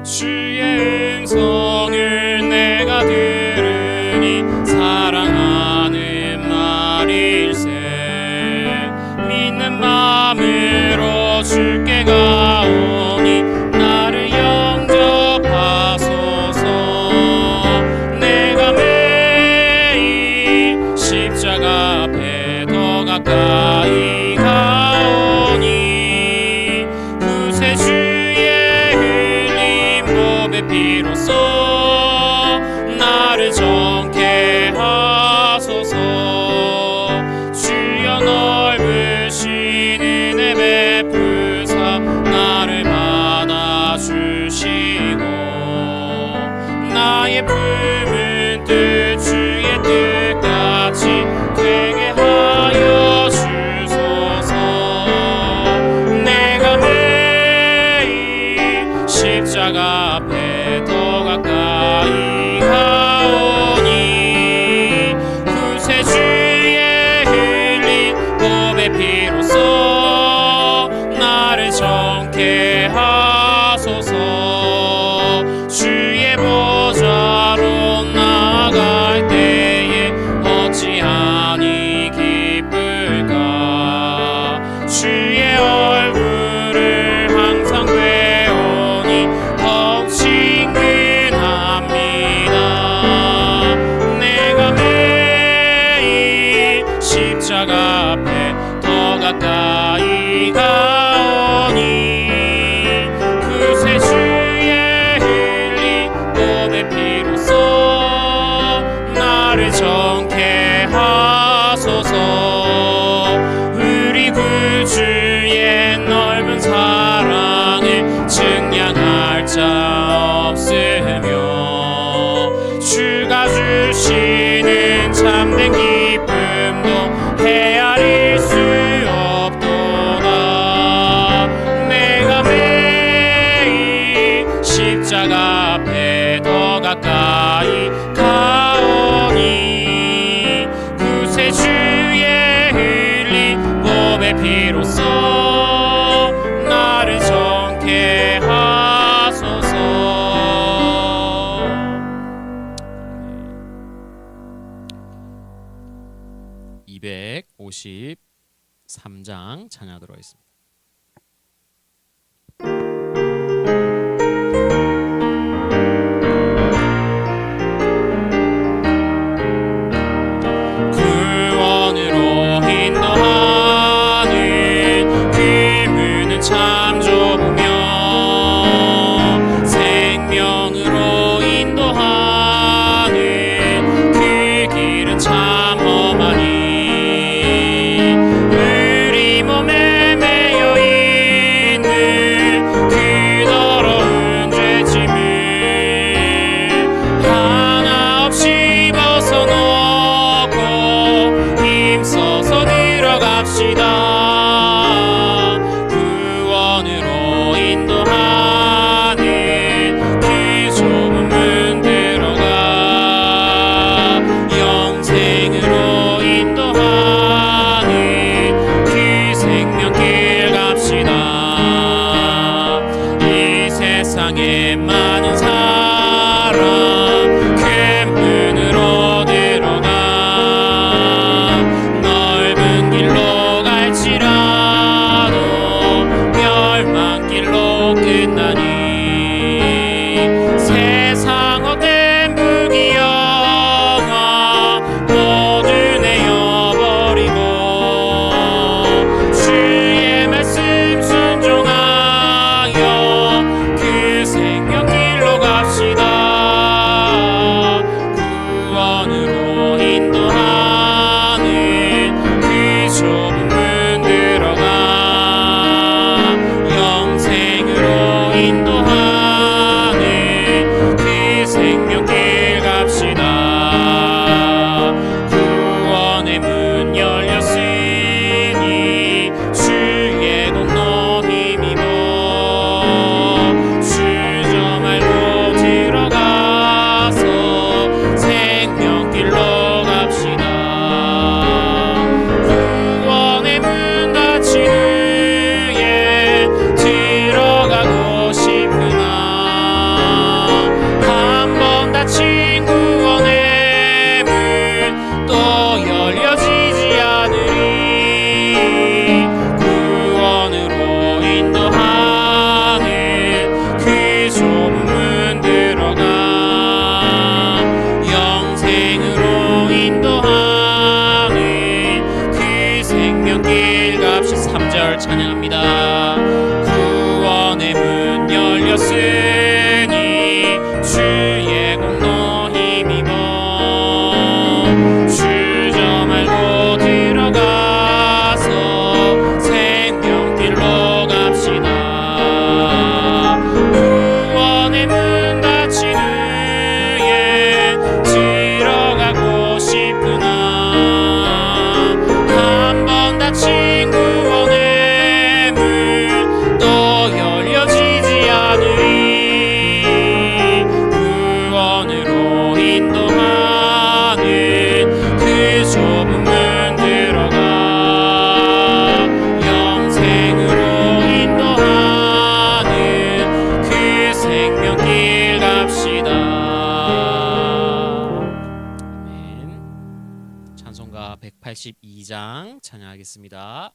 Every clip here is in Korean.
주의 음성을 내가 들으니 사랑하는 말일세. 믿는 마음으로 주께 가오니 나를 영접하소서. 내가 매일 십자가 앞에 더 가까이 가오니 구세주의 흘린 법의 피로써 나를 정케 하소서. 주여 넓으신 은혜 베푸사 나를 받아주시고 나의 품은 뜻 주의 뜻같이 되게 하여 주소서. 내가 매일 십자가 앞에 더 가까이 가오니 구세주의 흘린 법의 피로써 나를 정케 하소서. 주의 보좌로 나아갈 때에 어찌하니 기쁠까. 주의 얼굴을 항상 배우니 더욱 친근합니다. 내가 매일 십자가 앞에 더 가까이 가오니 구세주의 흘린 법의 피로써 나를 정케 하소서. 우리 구주의 넓은 사랑을 증량할 자 없으며 주가 주시는 참된 기쁨도 헤아릴 수 없도다. 내가 매일 십자가 앞에 더 가까이 가오니 구세주의 흘린 법의 피로써 나를 정케 하소서. 253장 찬양하도록 하겠습니다. 구원으로 인도하는 그 문은 참 좁으며 생명으로 인도하는 그 길은 참 험하니 우리 몸에 182장 찬양하겠습니다.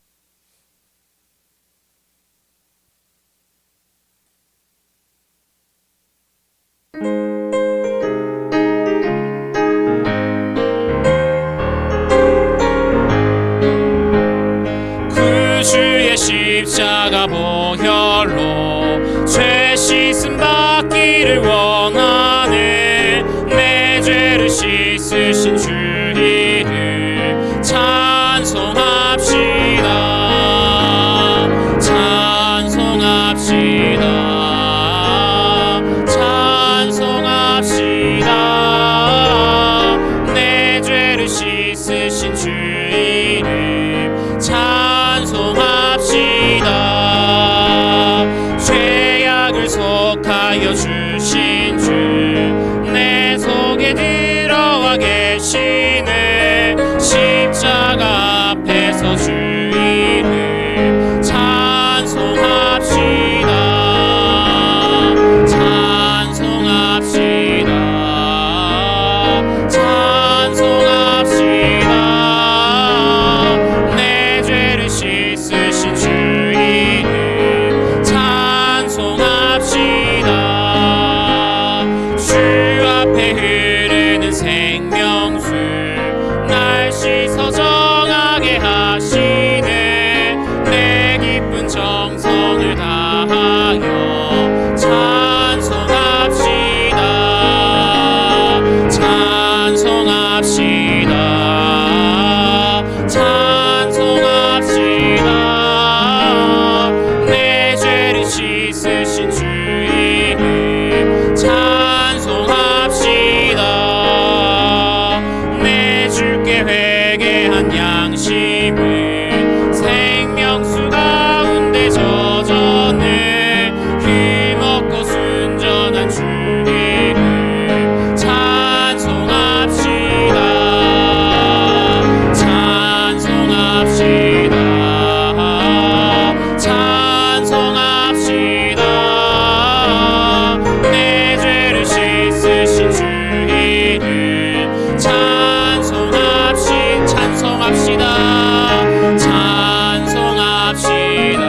그 주의 십자가 보혈로 죄 씻음 받기를 원하네. 내 죄를 씻으신 주 이름 찬송합시다. 찬송합시다. 찬송합시다. 내 죄를 씻으신 주 이름 찬송합시다. 죄악을 속하여 주신 주 내 속에 들어와 계시네. 십자가 앞에서 주 이름 찬송합시다. 찬송합시다. 찬송합시다. 내 죄를 씻으신 주 이름 찬송합시다. 주 앞에 흐르는 생명수 날 씻어 정하게 하시네. 내 기쁜 정성을 다하여 찬송합시다. 찬송합시다. 찬송합시다. 내 죄를 씻으신 주 이름 찬송합시다. 내 주께 회개한 양심은 생명수 가운데 젖어내. 힘없고 순전한 주 이름 찬송합시다. 찬송합시다. 찬송합시다. 내 죄를 씻으신 주 이름 찬송합시다. 찬송합시다.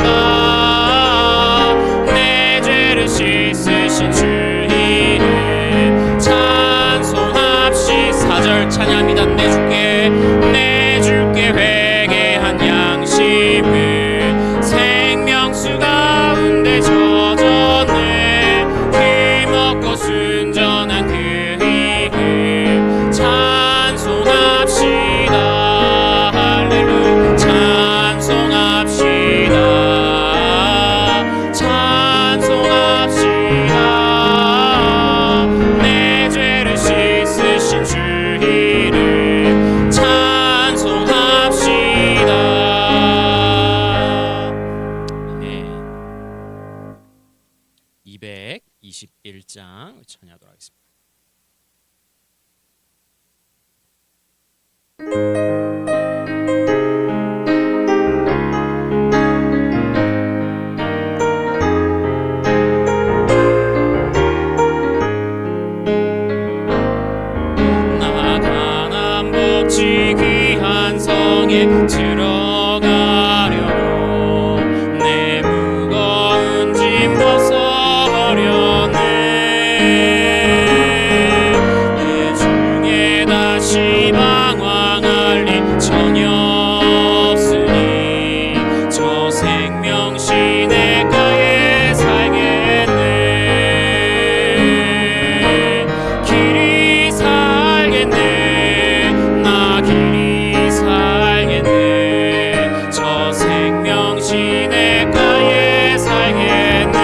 찬송합시다. 내 죄를 씻으신 주 이름 찬송합시다. 4절 찬양합니다. 내 주께 회개한 양심은 생명수 가운데 젖어내. 힘없고 순전한 그 이름 찬송합시다. 할렐루야. 찬송합시다. 찬송합시다. 내 죄를 씻으신 주 이름 찬송합시다. 네. 221장 찬양하도록 하겠습니다. 나 가난복지 귀한 성에 들어가려고 내 무거운 짐 벗어버렸네. 내 중에 다시 방황할 일 전혀 없으니 저 생명 시내가에 살겠네. 길이 살겠네. 나 길이 살겠네. 저 생명 시내가에 살겠네.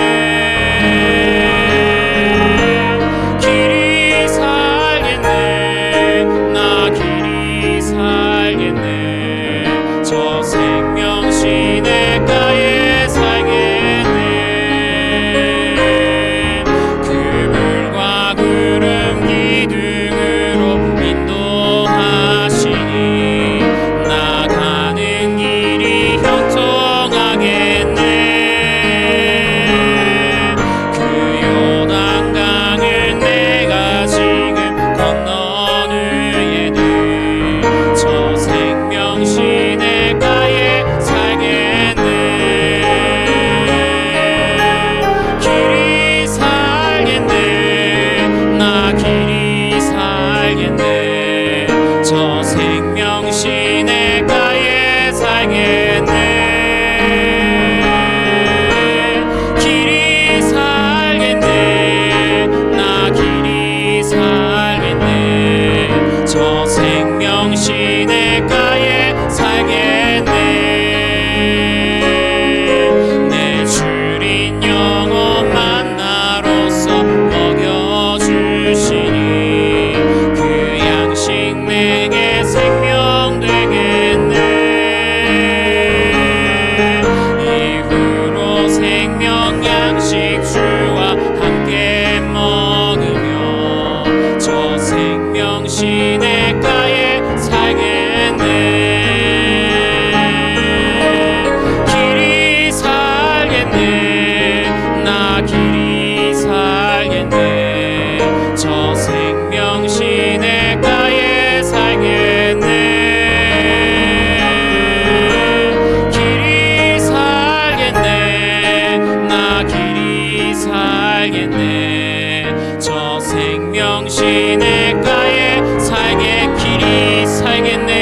시냇가에 살게 길이 살겠네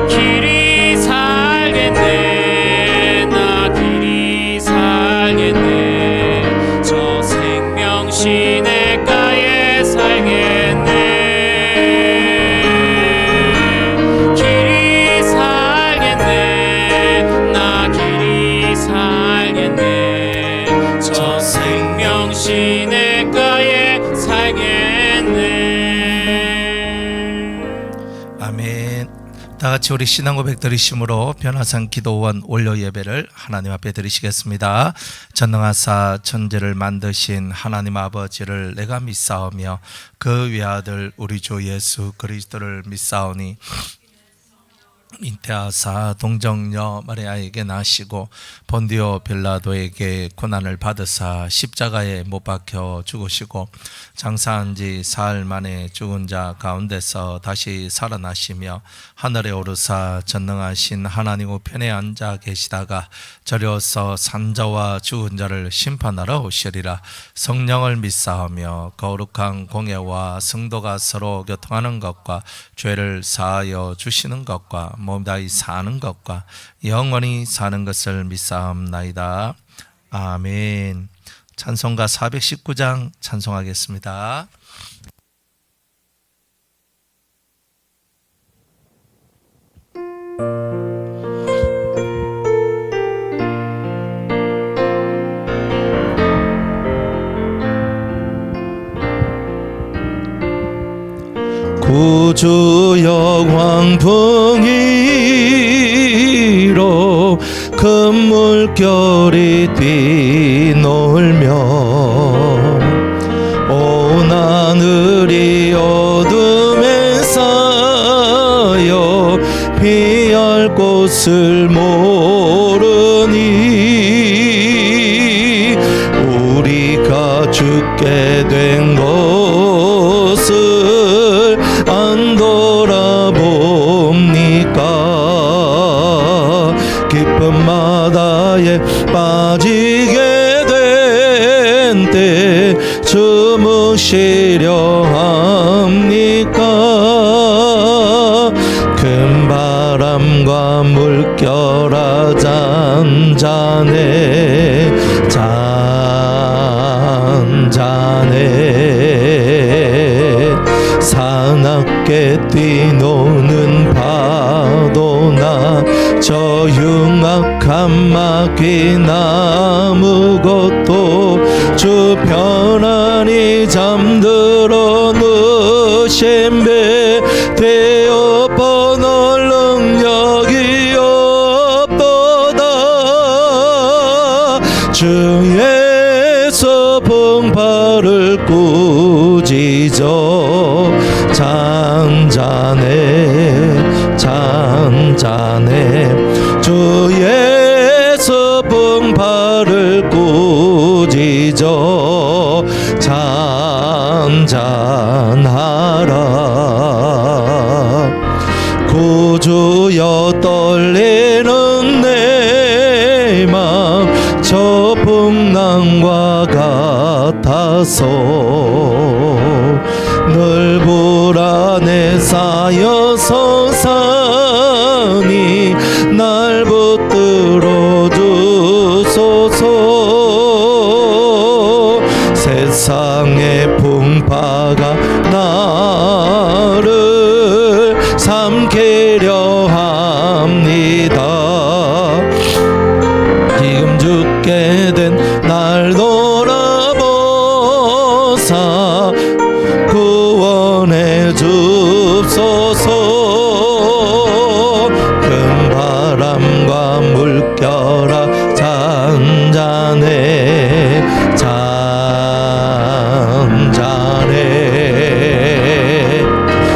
길이 살겠네 나 길이 살겠네 저 생명 시냇가에 살겠네 길이 살겠네 나 길이 살겠네 저 생명 시냇가에 살겠네. 아멘. 다 같이 우리 신앙 고백 드리심으로 변화산 기도원 원료 예배를 하나님 앞에 드리시겠습니다. 전능하사 천지를 만드신 하나님 아버지를 내가 믿사오며 그 외아들 우리 주 예수 그리스도를 믿사오니 잉태하사 동정녀 마리아에게 나시고 본디오 빌라도에게 고난을 받으사 십자가에 못 박혀 죽으시고 장사한 지 사흘 만에 죽은 자 가운데서 다시 살아나시며 하늘에 오르사 전능하신 하나님 우편에 앉아 계시다가 저려서 산자와 죽은 자를 심판하러 오시리라. 성령을 믿사오며 거룩한 공예와 성도가 서로 교통하는 것과 죄를 사하여 주시는 것과 몸 다이 사는 것과 영원히 사는 것을 믿사옵나이다. 아멘. 찬송가 419장 찬송하겠습니다. 구주여 광풍이로 큰 물결이 뛰놀며 온 하늘이 어둠에 쌓여 피할 곳을 모르니 우리가 죽게 된 것을 안 돌아봅니까? 깊은 바다에 빠지게 된 때 주무시려 합니까? 큰 바람과 물결아 잔잔해 잔잔해 사납게 뛰노는 파도나 저 흉악한 마귀나 아무것도 주 편안히 잠들어 누신 배 되어 뻔할 능력이 없도다. 주에서 풍파를 꾸짖어 잔잔해 잔잔해 주에서 풍파를 꾸짖어 잔잔하라. 구주여 떨리는 내 맘 저 풍랑과 같아서 늘 불안에 쌓여서 사니 날 붙들어 주소서. 세상의 풍파가 나를 삼키려 합니다. 지금 죽게 된 날 돌아보사 구원해 줍소서. 큰 바람과 물결아 잔잔해 잔잔해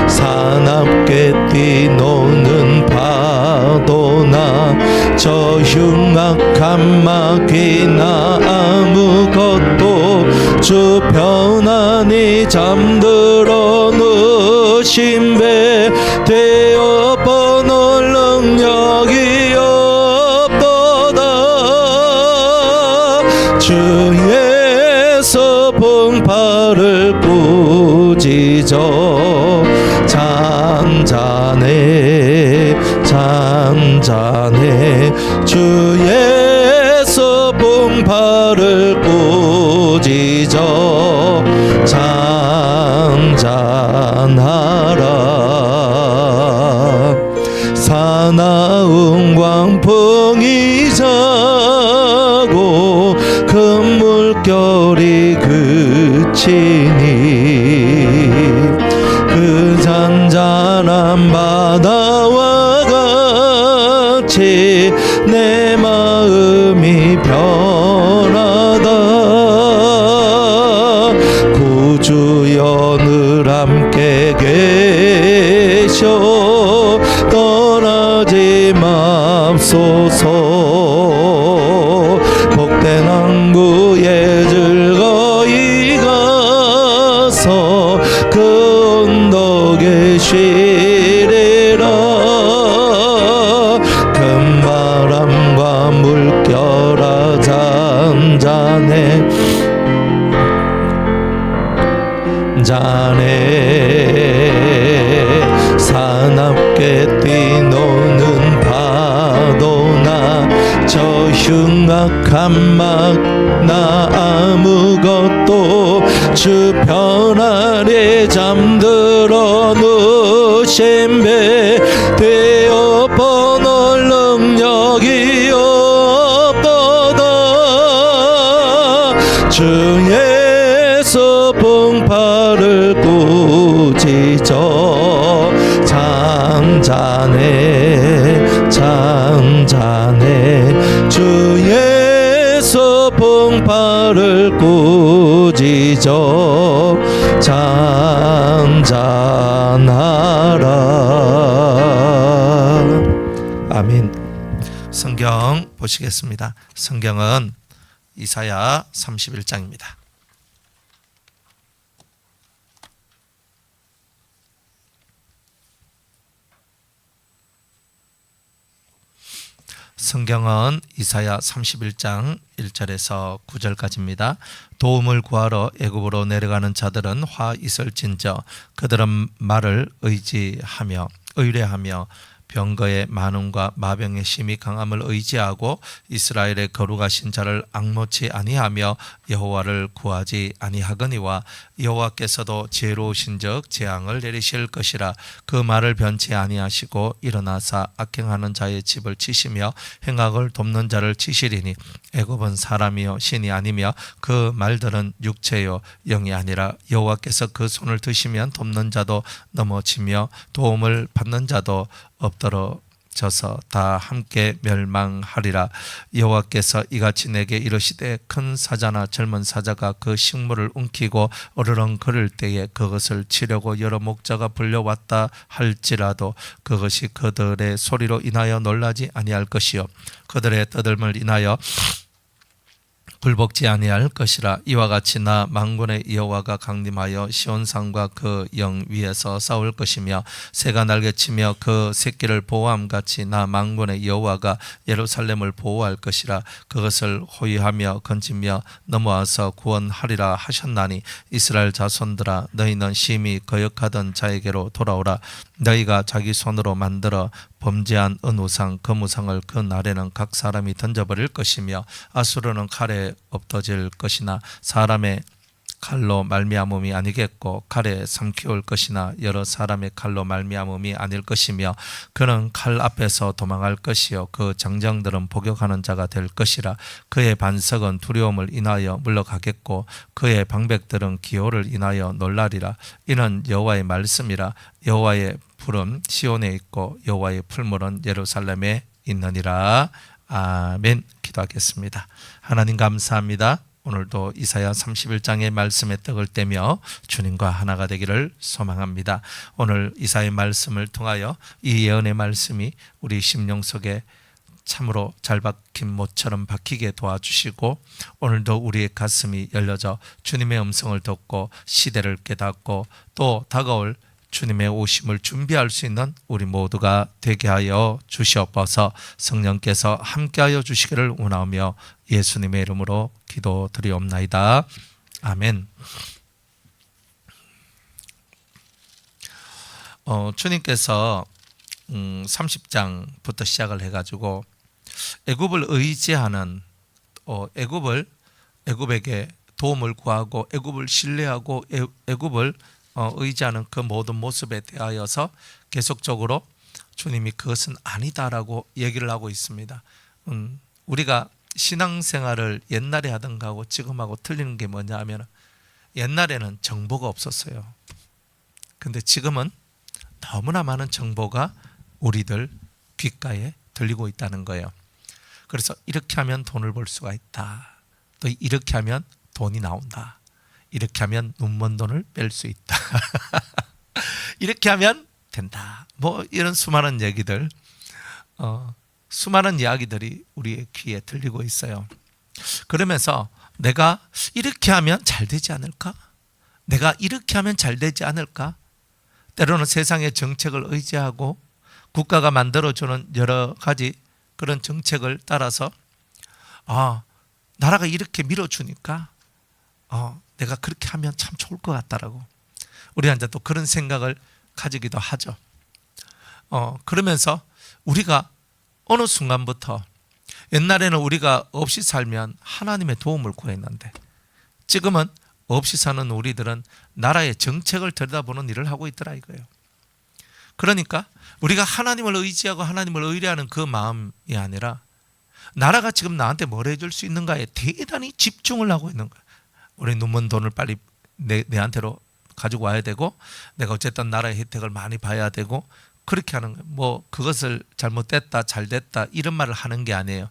사납게 뛰노는 파도나 저 흉악한 마귀나 아무것도 주 편안히 잠들어 누신 배 되어 뻔할 능력이 없도다. 주에서 예수 봉파를 꾸짖어 잔잔해 잔잔해 주 예수 봉파를 꾸짖어 잔잔하라 사나운 광풍이 자고 큰 물결이 그치니 그 잔잔한 바다와 같이 내 마음이 변하다 구주여 늘 함께 계셔 떠나지 맙소서 복된 항구에 즐거이 가서 그 언덕에 쉬리라 큰 바람과 물결아 잔잔해 잔해 사납게 뛰노는 파도나 저 흉악한 막나 아무것도 주 편 아래 잠들어 누신 배 되어 번올 능력이 없도다 주 예수 봉파를 꾸짖어 잔잔해 잔잔해 주 예수 봉파를 꾸짖어 잔잔하라. 아멘. 성경 보시겠습니다. 성경은 이사야 31장입니다. 성경은 이사야 31장 1절에서 9절까지입니다. 도움을 구하러 애굽으로 내려가는 자들은 화 있을진저 그들은 말을 의지하며 의뢰하며 병거의 많음과 마병의 심히 강함을 의지하고 이스라엘의 거룩하신 자를 앙모치 아니하며 여호와를 구하지 아니하거니와 여호와께서도 지혜로우신즉 재앙을 내리실 것이라 그 말을 변치 아니하시고 일어나사 악행하는 자의 집을 치시며 행악을 돕는 자를 치시리니 애굽은 사람이요 신이 아니며 그 말들은 육체요 영이 아니라 여호와께서 그 손을 드시면 돕는 자도 넘어지며 도움을 받는 자도 엎드러져서 다 함께 멸망하리라. 여호와께서 이같이 내게 이르시되 큰 사자나 젊은 사자가 그 식물을 움키고 어르렁 거릴 때에 그것을 치려고 여러 목자가 불려왔다 할지라도 그것이 그들의 소리로 인하여 놀라지 아니할 것이요 그들의 떠들음을 인하여 굴복지 아니할 것이라. 이와 같이 나 만군의 여호와가 강림하여 시온산과 그 영 위에서 싸울 것이며 새가 날개치며 그 새끼를 보호함같이 나 만군의 여호와가 예루살렘을 보호할 것이라. 그것을 호위하며 건지며 넘어와서 구원하리라 하셨나니 이스라엘 자손들아 너희는 심히 거역하던 자에게로 돌아오라. 너희가 자기 손으로 만들어 범죄한 은우상 금우상을 그 날에는 각 사람이 던져버릴 것이며 아수르는 칼에 엎어질 것이나 사람의 칼로 말미암음이 아니겠고 칼에 삼키울 것이나 여러 사람의 칼로 말미암음이 아닐 것이며 그는 칼 앞에서 도망할 것이요 그 장정들은 복역하는 자가 될 것이라. 그의 반석은 두려움을 인하여 물러가겠고 그의 방백들은 기호를 인하여 놀라리라. 이는 여호와의 말씀이라. 여호와의 풀은 시온에 있고 여호와의 풀물은 예루살렘에 있느니라. 아멘. 기도하겠습니다. 하나님 감사합니다. 오늘도 이사야 31장의 말씀에 떡을 떼며 주님과 하나가 되기를 소망합니다. 오늘 이사야의 말씀을 통하여 이 예언의 말씀이 우리 심령 속에 참으로 잘 박힌 못처럼 박히게 도와주시고 오늘도 우리의 가슴이 열려져 주님의 음성을 듣고 시대를 깨닫고 또 다가올 주님의 오심을 준비할 수 있는 우리 모두가 되게 하여 주시옵소서. 성령께서 함께하여 주시기를 원하며 예수님의 이름으로 기도드리옵나이다. 아멘. 주님께서 30장부터 시작을 해가지고 애굽을 의지하는 애굽에게 도움을 구하고 애굽을 신뢰하고 애굽을 의지하는 그 모든 모습에 대하여서 계속적으로 주님이 그것은 아니다라고 얘기를 하고 있습니다. 우리가 신앙생활을 옛날에 하던 거하고 지금하고 틀리는 게 뭐냐 하면 옛날에는 정보가 없었어요. 근데 지금은 너무나 많은 정보가 우리들 귓가에 들리고 있다는 거예요. 그래서 이렇게 하면 돈을 벌 수가 있다. 또 이렇게 하면 돈이 나온다. 이렇게 하면 눈먼 돈을 뺄 수 있다. 이렇게 하면 된다. 뭐 이런 수많은 얘기들, 수많은 이야기들이 우리의 귀에 들리고 있어요. 그러면서 내가 이렇게 하면 잘 되지 않을까? 내가 이렇게 하면 잘 되지 않을까? 때로는 세상의 정책을 의지하고 국가가 만들어주는 여러 가지 그런 정책을 따라서 나라가 이렇게 밀어주니까 내가 그렇게 하면 참 좋을 것 같다라고 우리 한자 또 그런 생각을 가지기도 하죠. 그러면서 우리가 어느 순간부터 옛날에는 우리가 없이 살면 하나님의 도움을 구했는데 지금은 없이 사는 우리들은 나라의 정책을 들여다보는 일을 하고 있더라 이거예요. 그러니까 우리가 하나님을 의지하고 하나님을 의뢰하는 그 마음이 아니라 나라가 지금 나한테 뭘 해줄 수 있는가에 대단히 집중을 하고 있는 거예요. 우리 눈먼 돈을 빨리 내한테로 가지고 와야 되고 내가 어쨌든 나라의 혜택을 많이 봐야 되고 그렇게 하는 거예요. 뭐 그것을 잘못됐다 잘됐다 이런 말을 하는 게 아니에요.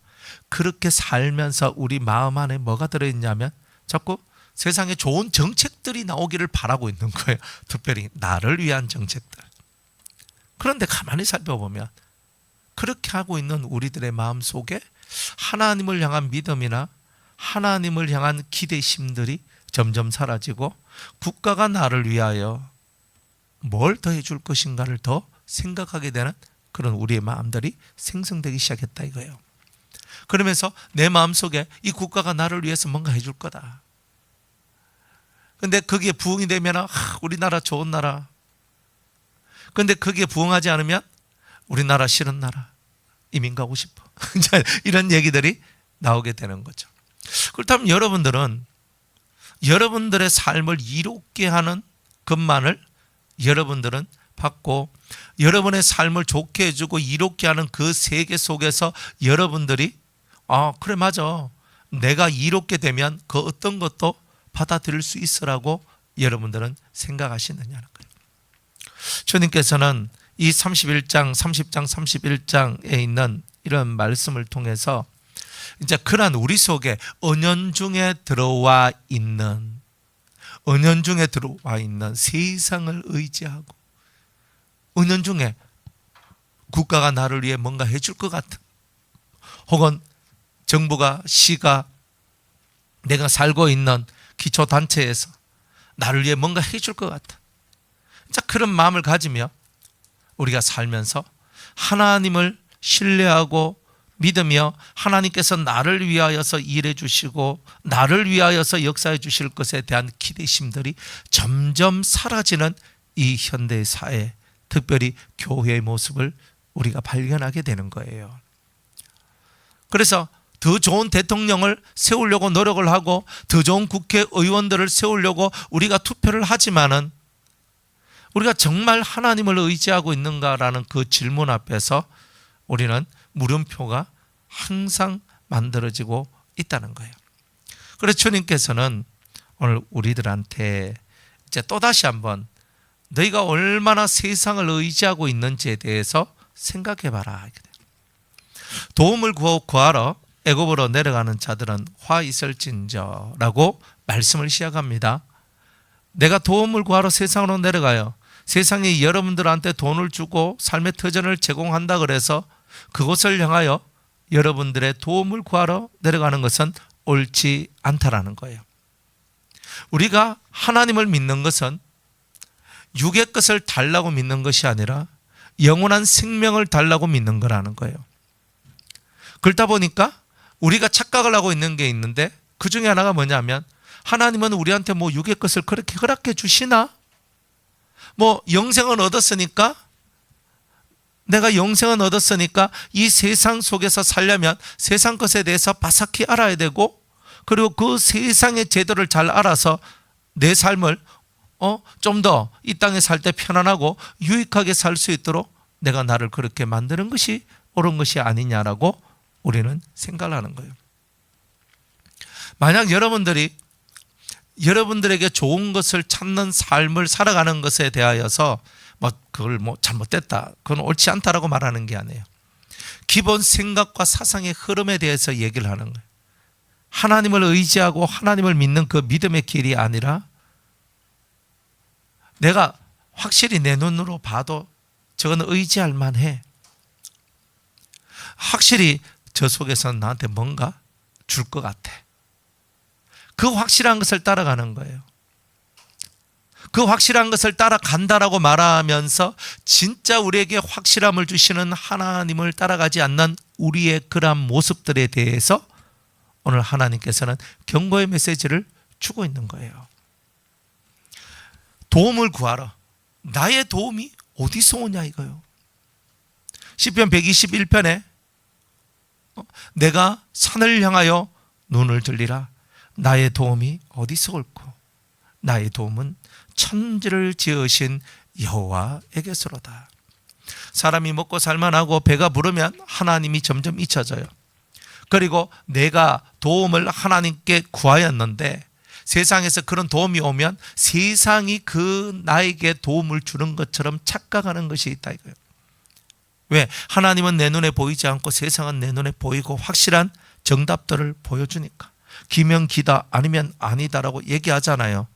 그렇게 살면서 우리 마음 안에 뭐가 들어있냐면 자꾸 세상에 좋은 정책들이 나오기를 바라고 있는 거예요. 특별히 나를 위한 정책들. 그런데 가만히 살펴보면 그렇게 하고 있는 우리들의 마음 속에 하나님을 향한 믿음이나 하나님을 향한 기대심들이 점점 사라지고 국가가 나를 위하여 뭘 더 해줄 것인가를 더 생각하게 되는 그런 우리의 마음들이 생성되기 시작했다 이거예요. 그러면서 내 마음속에 이 국가가 나를 위해서 뭔가 해줄 거다. 근데 거기에 부응이 되면 우리나라 좋은 나라. 근데 거기에 부응하지 않으면 우리나라 싫은 나라. 이민 가고 싶어. 이런 얘기들이 나오게 되는 거죠. 그렇다면 여러분들은 여러분들의 삶을 이롭게 하는 것만을 여러분들은 받고 여러분의 삶을 좋게 해주고 이롭게 하는 그 세계 속에서 여러분들이 그래 맞아. 내가 이롭게 되면 그 어떤 것도 받아들일 수 있으라고 여러분들은 생각하시느냐는 거예요. 주님께서는 이 31장, 30장, 31장에 있는 이런 말씀을 통해서 이제 그러한 우리 속에 은연중에 들어와 있는 세상을 의지하고 은연중에 국가가 나를 위해 뭔가 해줄 것 같은 혹은 정부가 시가 내가 살고 있는 기초단체에서 나를 위해 뭔가 해줄 것 같아. 자, 그런 마음을 가지며 우리가 살면서 하나님을 신뢰하고 믿으며 하나님께서 나를 위하여서 일해 주시고 나를 위하여서 역사해 주실 것에 대한 기대심들이 점점 사라지는 이 현대 사회, 특별히 교회의 모습을 우리가 발견하게 되는 거예요. 그래서 더 좋은 대통령을 세우려고 노력을 하고 더 좋은 국회의원들을 세우려고 우리가 투표를 하지만은 우리가 정말 하나님을 의지하고 있는가라는 그 질문 앞에서 우리는 물음표가 항상 만들어지고 있다는 거예요. 그래서 주님께서는 오늘 우리들한테 이제 또다시 한번 너희가 얼마나 세상을 의지하고 있는지에 대해서 생각해봐라. 도움을 구하러 애굽으로 내려가는 자들은 화 있을진저라고 말씀을 시작합니다. 내가 도움을 구하러 세상으로 내려가요. 세상이 여러분들한테 돈을 주고 삶의 터전을 제공한다 그래서 그것을 향하여 여러분들의 도움을 구하러 내려가는 것은 옳지 않다라는 거예요. 우리가 하나님을 믿는 것은 육의 것을 달라고 믿는 것이 아니라 영원한 생명을 달라고 믿는 거라는 거예요. 그러다 보니까 우리가 착각을 하고 있는 게 있는데 그 중에 하나가 뭐냐면 하나님은 우리한테 뭐 육의 것을 그렇게 허락해 주시나? 뭐 영생은 얻었으니까, 내가 영생은 얻었으니까 이 세상 속에서 살려면 세상 것에 대해서 바삭히 알아야 되고, 그리고 그 세상의 제도를 잘 알아서 내 삶을 좀 더 이 땅에 살 때 편안하고 유익하게 살 수 있도록 내가 나를 그렇게 만드는 것이 옳은 것이 아니냐라고 우리는 생각하는 거예요. 만약 여러분들에게 좋은 것을 찾는 삶을 살아가는 것에 대하여서 그걸 잘못됐다, 그건 옳지 않다라고 말하는 게 아니에요. 기본 생각과 사상의 흐름에 대해서 얘기를 하는 거예요. 하나님을 의지하고 하나님을 믿는 그 믿음의 길이 아니라 내가 확실히 내 눈으로 봐도 저건 의지할 만해, 확실히 저 속에서는 나한테 뭔가 줄 것 같아, 그 확실한 것을 따라가는 거예요. 그 확실한 것을 따라간다라고 말하면서 진짜 우리에게 확실함을 주시는 하나님을 따라가지 않는 우리의 그러한 모습들에 대해서 오늘 하나님께서는 경고의 메시지를 주고 있는 거예요. 도움을 구하라. 나의 도움이 어디서 오냐 이거요. 시편 121편에 내가 산을 향하여 눈을 들리라. 나의 도움이 어디서 올고 나의 도움은 천지를 지으신 여호와에게서로다. 사람이 먹고 살만하고 배가 부르면 하나님이 점점 잊혀져요. 그리고 내가 도움을 하나님께 구하였는데 세상에서 그런 도움이 오면 세상이 그 나에게 도움을 주는 것처럼 착각하는 것이 있다 이거예요. 왜? 하나님은 내 눈에 보이지 않고 세상은 내 눈에 보이고 확실한 정답들을 보여주니까. 기면 기다 아니면 아니다라고 얘기하잖아요.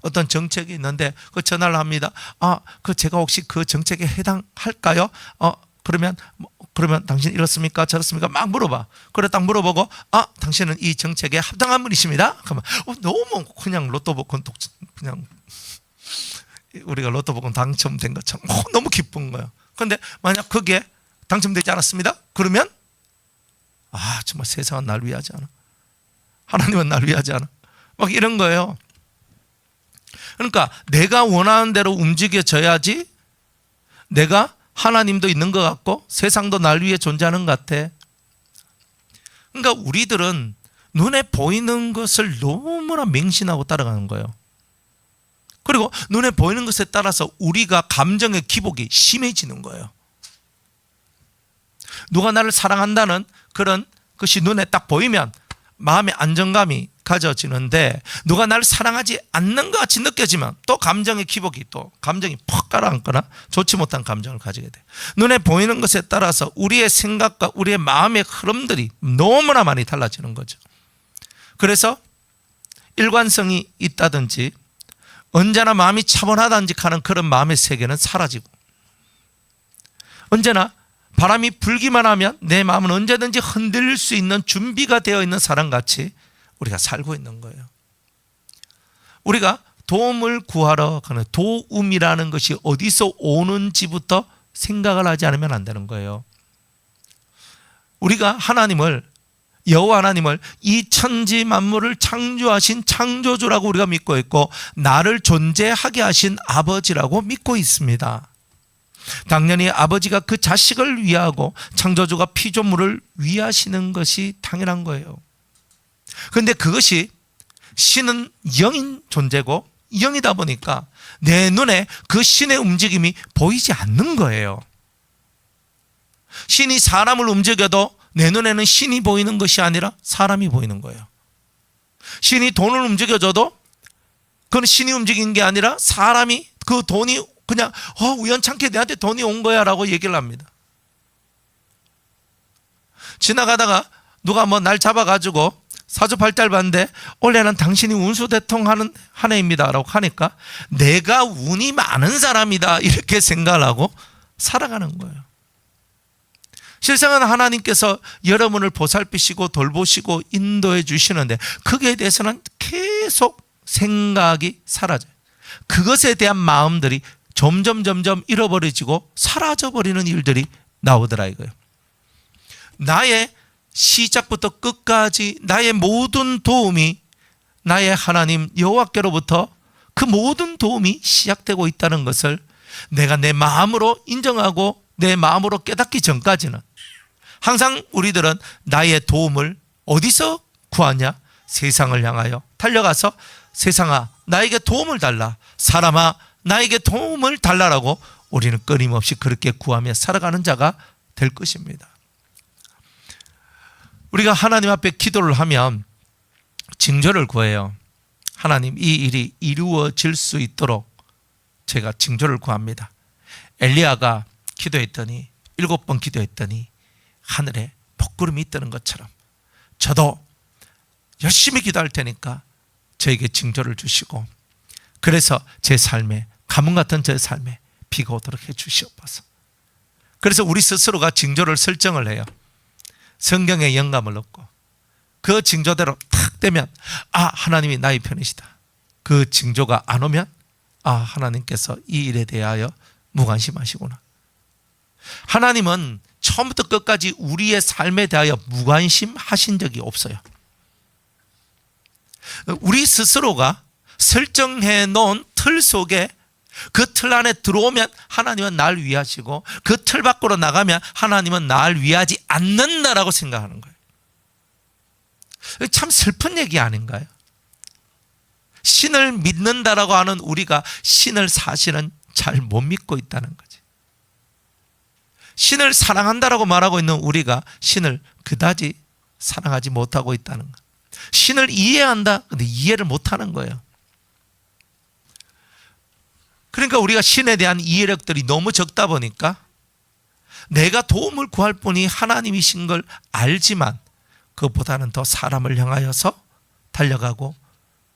어떤 정책이 있는데 그 전화를 합니다. 제가 혹시 그 정책에 해당할까요? 그러면 당신 이렇습니까? 저렇습니까? 막 물어봐. 그래 딱 물어보고 당신은 이 정책에 합당한 분이십니다. 그러면 너무 그냥 로또 복권 그냥 우리가 로또 복권 당첨된 것처럼 너무 기쁜 거예요. 그런데 만약 그게 당첨되지 않았습니다. 그러면 정말 세상은 날 위하지 않아, 하나님은 날 위하지 않아, 막 이런 거예요. 그러니까 내가 원하는 대로 움직여져야지 내가 하나님도 있는 것 같고 세상도 날 위해 존재하는 것 같아. 그러니까 우리들은 눈에 보이는 것을 너무나 맹신하고 따라가는 거예요. 그리고 눈에 보이는 것에 따라서 우리가 감정의 기복이 심해지는 거예요. 누가 나를 사랑한다는 그런 것이 눈에 딱 보이면 마음의 안정감이 가져지는데, 누가 나를 사랑하지 않는 것 같이 느껴지면 또 감정의 기복이, 또 감정이 퍽 가라앉거나 좋지 못한 감정을 가지게 돼. 눈에 보이는 것에 따라서 우리의 생각과 우리의 마음의 흐름들이 너무나 많이 달라지는 거죠. 그래서 일관성이 있다든지 언제나 마음이 차분하다든지 하는 그런 마음의 세계는 사라지고, 언제나 바람이 불기만 하면 내 마음은 언제든지 흔들릴 수 있는 준비가 되어 있는 사람같이 우리가 살고 있는 거예요. 우리가 도움을 구하러 가는 도움이라는 것이 어디서 오는지부터 생각을 하지 않으면 안 되는 거예요. 우리가 여호와 하나님을 이 천지 만물을 창조하신 창조주라고 우리가 믿고 있고, 나를 존재하게 하신 아버지라고 믿고 있습니다. 당연히 아버지가 그 자식을 위하고 창조주가 피조물을 위하시는 것이 당연한 거예요. 그런데 그것이, 신은 영인 존재고 영이다 보니까 내 눈에 그 신의 움직임이 보이지 않는 거예요. 신이 사람을 움직여도 내 눈에는 신이 보이는 것이 아니라 사람이 보이는 거예요. 신이 돈을 움직여줘도 그건 신이 움직인 게 아니라 사람이, 그 돈이 그냥 우연찮게 내한테 돈이 온 거야 라고 얘기를 합니다. 지나가다가 누가 날 잡아가지고 사주팔자를 봤는데 올해는 당신이 운수대통하는 한 해입니다 라고 하니까 내가 운이 많은 사람이다 이렇게 생각을 하고 살아가는 거예요. 실상은 하나님께서 여러분을 보살피시고 돌보시고 인도해 주시는데 거기에 대해서는 계속 생각이 사라져요. 그것에 대한 마음들이 점점 잃어버려지고 사라져버리는 일들이 나오더라 이거예요. 나의 시작부터 끝까지 나의 모든 도움이 나의 하나님 여호와께로부터 그 모든 도움이 시작되고 있다는 것을 내가 내 마음으로 인정하고 내 마음으로 깨닫기 전까지는 항상 우리들은 나의 도움을 어디서 구하냐? 세상을 향하여 달려가서 세상아 나에게 도움을 달라, 사람아 나에게 도움을 달라라고 우리는 끊임없이 그렇게 구하며 살아가는 자가 될 것입니다. 우리가 하나님 앞에 기도를 하면 징조를 구해요. 하나님 이 일이 이루어질 수 있도록 제가 징조를 구합니다. 엘리야가 기도했더니 7번 기도했더니 하늘에 먹구름이 뜨는 것처럼 저도 열심히 기도할 테니까 저에게 징조를 주시고, 그래서 제 삶에 가뭄 같은 제 삶에 비가 오도록 해 주시옵소서. 그래서 우리 스스로가 징조를 설정을 해요. 성경에 영감을 얻고 그 징조대로 탁 되면 하나님이 나의 편이시다. 그 징조가 안 오면 하나님께서 이 일에 대하여 무관심하시구나. 하나님은 처음부터 끝까지 우리의 삶에 대하여 무관심하신 적이 없어요. 우리 스스로가 설정해 놓은 틀 속에 그 틀 안에 들어오면 하나님은 날 위하시고 그 틀 밖으로 나가면 하나님은 날 위하지 않는다라고 생각하는 거예요. 참 슬픈 얘기 아닌가요? 신을 믿는다라고 하는 우리가 신을 사실은 잘 못 믿고 있다는 거지. 신을 사랑한다라고 말하고 있는 우리가 신을 그다지 사랑하지 못하고 있다는 거. 신을 이해한다, 근데 이해를 못하는 거예요. 그러니까 우리가 신에 대한 이해력들이 너무 적다 보니까 내가 도움을 구할 분이 하나님이신 걸 알지만 그것보다는 더 사람을 향하여서 달려가고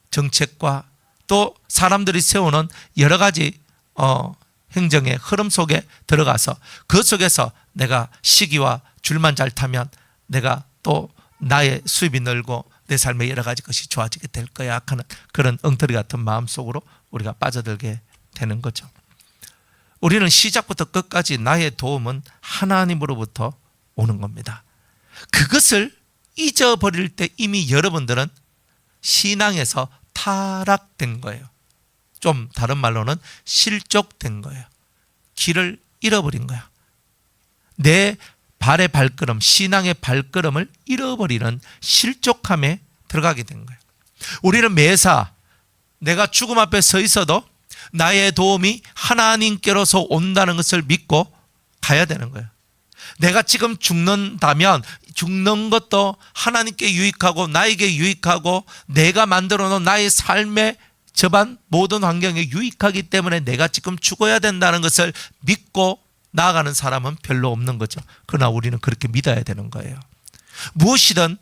정책과 또 사람들이 세우는 여러 가지 행정의 흐름 속에 들어가서 그 속에서 내가 시기와 줄만 잘 타면 내가 또 나의 수입이 늘고 내 삶에 여러 가지 것이 좋아지게 될 거야 하는 그런 엉터리 같은 마음속으로 우리가 빠져들게 되는 거죠. 우리는 시작부터 끝까지 나의 도움은 하나님으로부터 오는 겁니다. 그것을 잊어버릴 때 이미 여러분들은 신앙에서 타락된 거예요. 좀 다른 말로는 실족된 거예요. 길을 잃어버린 거야. 내 발의 발걸음, 신앙의 발걸음을 잃어버리는 실족함에 들어가게 된 거예요. 우리는 매사 내가 죽음 앞에 서 있어도 나의 도움이 하나님께로서 온다는 것을 믿고 가야 되는 거예요. 내가 지금 죽는다면 죽는 것도 하나님께 유익하고 나에게 유익하고 내가 만들어 놓은 나의 삶의 저반 모든 환경에 유익하기 때문에 내가 지금 죽어야 된다는 것을 믿고 나아가는 사람은 별로 없는 거죠. 그러나 우리는 그렇게 믿어야 되는 거예요. 무엇이든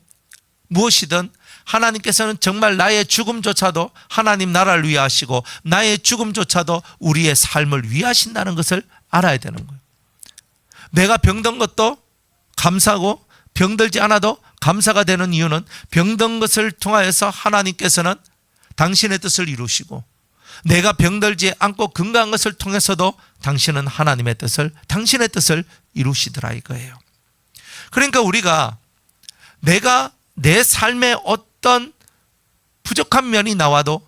하나님께서는 정말 나의 죽음조차도 하나님 나라를 위하시고 나의 죽음조차도 우리의 삶을 위하신다는 것을 알아야 되는 거예요. 내가 병든 것도 감사하고 병들지 않아도 감사가 되는 이유는 병든 것을 통하여서 하나님께서는 당신의 뜻을 이루시고 내가 병들지 않고 건강한 것을 통해서도 당신은 하나님의 뜻을, 당신의 뜻을 이루시더라 이거예요. 그러니까 우리가 내가 내 삶에 어떤 부족한 면이 나와도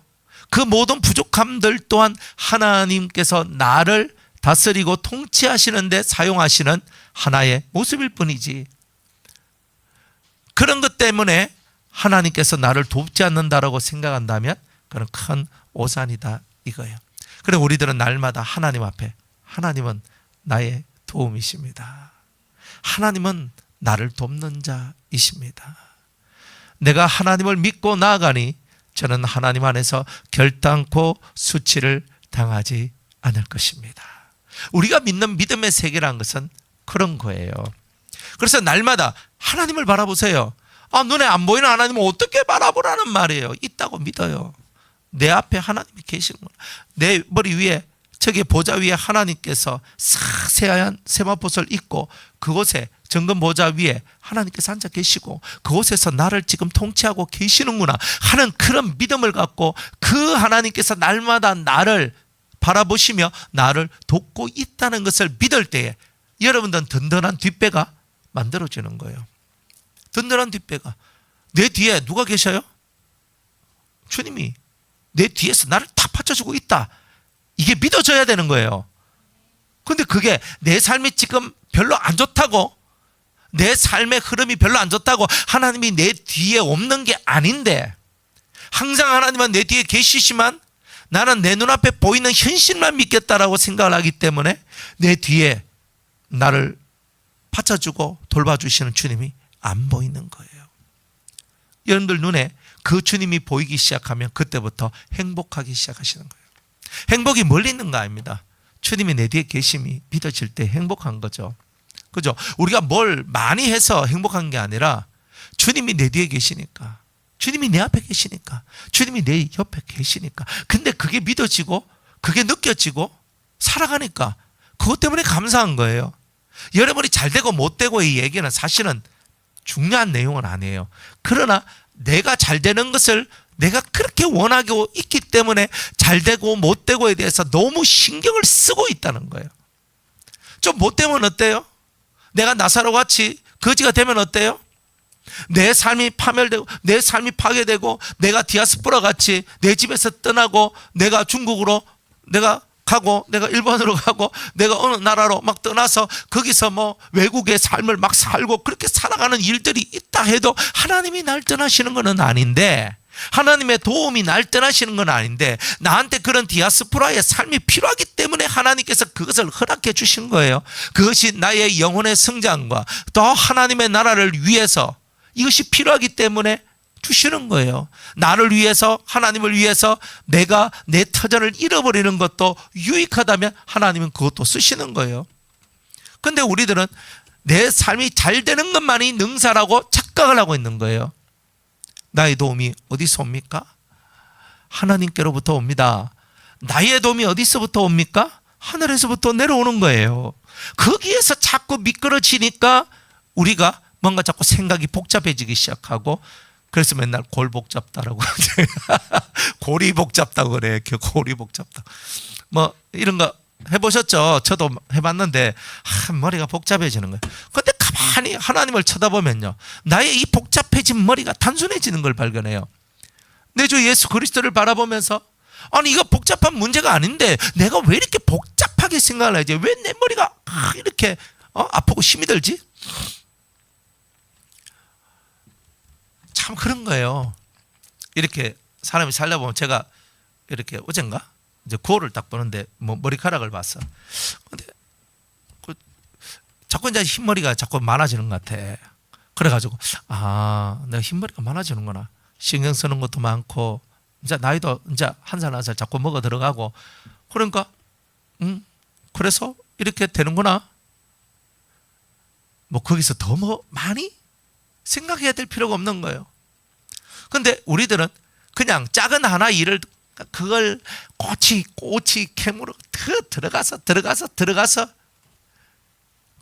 그 모든 부족함들 또한 하나님께서 나를 다스리고 통치하시는 데 사용하시는 하나의 모습일 뿐이지, 그런 것 때문에 하나님께서 나를 돕지 않는다라고 생각한다면 그건 큰 오산이다 이거예요. 그래 우리들은 날마다 하나님 앞에 하나님은 나의 도움이십니다. 하나님은 나를 돕는 자이십니다. 내가 하나님을 믿고 나아가니 저는 하나님 안에서 결단코 수치를 당하지 않을 것입니다. 우리가 믿는 믿음의 세계라는 것은 그런 거예요. 그래서 날마다 하나님을 바라보세요. 눈에 안 보이는 하나님을 어떻게 바라보라는 말이에요. 있다고 믿어요. 내 앞에 하나님이 계시는구나. 내 머리 위에 저기 보좌 위에 하나님께서 새하얀 세마포를 입고 그곳에 정금 보좌 위에 하나님께서 앉아 계시고 그곳에서 나를 지금 통치하고 계시는구나 하는 그런 믿음을 갖고 그 하나님께서 날마다 나를 바라보시며 나를 돕고 있다는 것을 믿을 때에 여러분들은 든든한 뒷배가 만들어지는 거예요. 든든한 뒷배가. 내 뒤에 누가 계셔요? 주님이 내 뒤에서 나를 다 받쳐주고 있다. 이게 믿어져야 되는 거예요. 근데 그게 내 삶이 지금 별로 안 좋다고, 내 삶의 흐름이 별로 안 좋다고 하나님이 내 뒤에 없는 게 아닌데, 항상 하나님은 내 뒤에 계시지만 나는 내 눈앞에 보이는 현실만 믿겠다라고 생각을 하기 때문에 내 뒤에 나를 받쳐주고 돌봐주시는 주님이 안 보이는 거예요. 여러분들 눈에 그 주님이 보이기 시작하면 그때부터 행복하기 시작하시는 거예요. 행복이 멀리 있는가 아닙니다. 주님이 내 뒤에 계심이 믿어질 때 행복한 거죠. 그죠? 우리가 뭘 많이 해서 행복한 게 아니라 주님이 내 뒤에 계시니까, 주님이 내 앞에 계시니까, 주님이 내 옆에 계시니까, 근데 그게 믿어지고 그게 느껴지고 살아가니까 그것 때문에 감사한 거예요. 여러분이 잘 되고 못 되고의 얘기는 사실은 중요한 내용은 아니에요. 그러나 내가 잘 되는 것을 내가 그렇게 원하고 있기 때문에 잘 되고 못 되고에 대해서 너무 신경을 쓰고 있다는 거예요. 좀 못 되면 어때요? 내가 나사로 같이 거지가 되면 어때요? 내 삶이 파멸되고 내 삶이 파괴되고 내가 디아스포라 같이 내 집에서 떠나고 내가 중국으로 내가 가고 내가 일본으로 가고 내가 어느 나라로 막 떠나서 거기서 뭐 외국의 삶을 막 살고 그렇게 살아가는 일들이 있다 해도 하나님이 날 떠나시는 건 아닌데, 하나님의 도움이 날 떠나시는 건 아닌데, 나한테 그런 디아스포라의 삶이 필요하기 때문에 하나님께서 그것을 허락해 주신 거예요. 그것이 나의 영혼의 성장과 또 하나님의 나라를 위해서 이것이 필요하기 때문에 주시는 거예요. 나를 위해서, 하나님을 위해서 내가 내 터전을 잃어버리는 것도 유익하다면 하나님은 그것도 쓰시는 거예요. 그런데 우리들은 내 삶이 잘 되는 것만이 능사라고 착각을 하고 있는 거예요. 나의 도움이 어디서 옵니까? 하나님께로부터 옵니다. 나의 도움이 어디서부터 옵니까? 하늘에서부터 내려오는 거예요. 거기에서 자꾸 미끄러지니까 우리가 뭔가 자꾸 생각이 복잡해지기 시작하고, 그래서 맨날 골 복잡다라고 골이 복잡다고 그래. 골이 복잡다. 뭐 이런 거 해보셨죠? 저도 해봤는데 머리가 복잡해지는 거예요. 근데 가만히 하나님을 쳐다보면요, 나의 이 복잡해진 머리가 단순해지는 걸 발견해요. 내 주 예수 그리스도를 바라보면서 아니 이거 복잡한 문제가 아닌데 내가 왜 이렇게 복잡하게 생각을 하지? 왜 내 머리가 이렇게 아프고 힘이 들지? 참 그런 거예요. 이렇게 사람이 살다 보면, 제가 이렇게 어젠가 이제 거울을 딱 보는데 뭐 머리카락을 봤어. 근데 자꾸 이제 흰머리가 자꾸 많아지는 것 같아. 그래가지고 내가 흰머리가 많아지는구나. 신경 쓰는 것도 많고 이제 나이도 이제 한 살 한 살 자꾸 먹어 들어가고, 그러니까 그래서 이렇게 되는구나. 뭐 거기서 더 뭐 많이 생각해야 될 필요가 없는 거예요. 근데 우리들은 그냥 작은 하나 일을 그걸 꼬치 캐물어 들어가서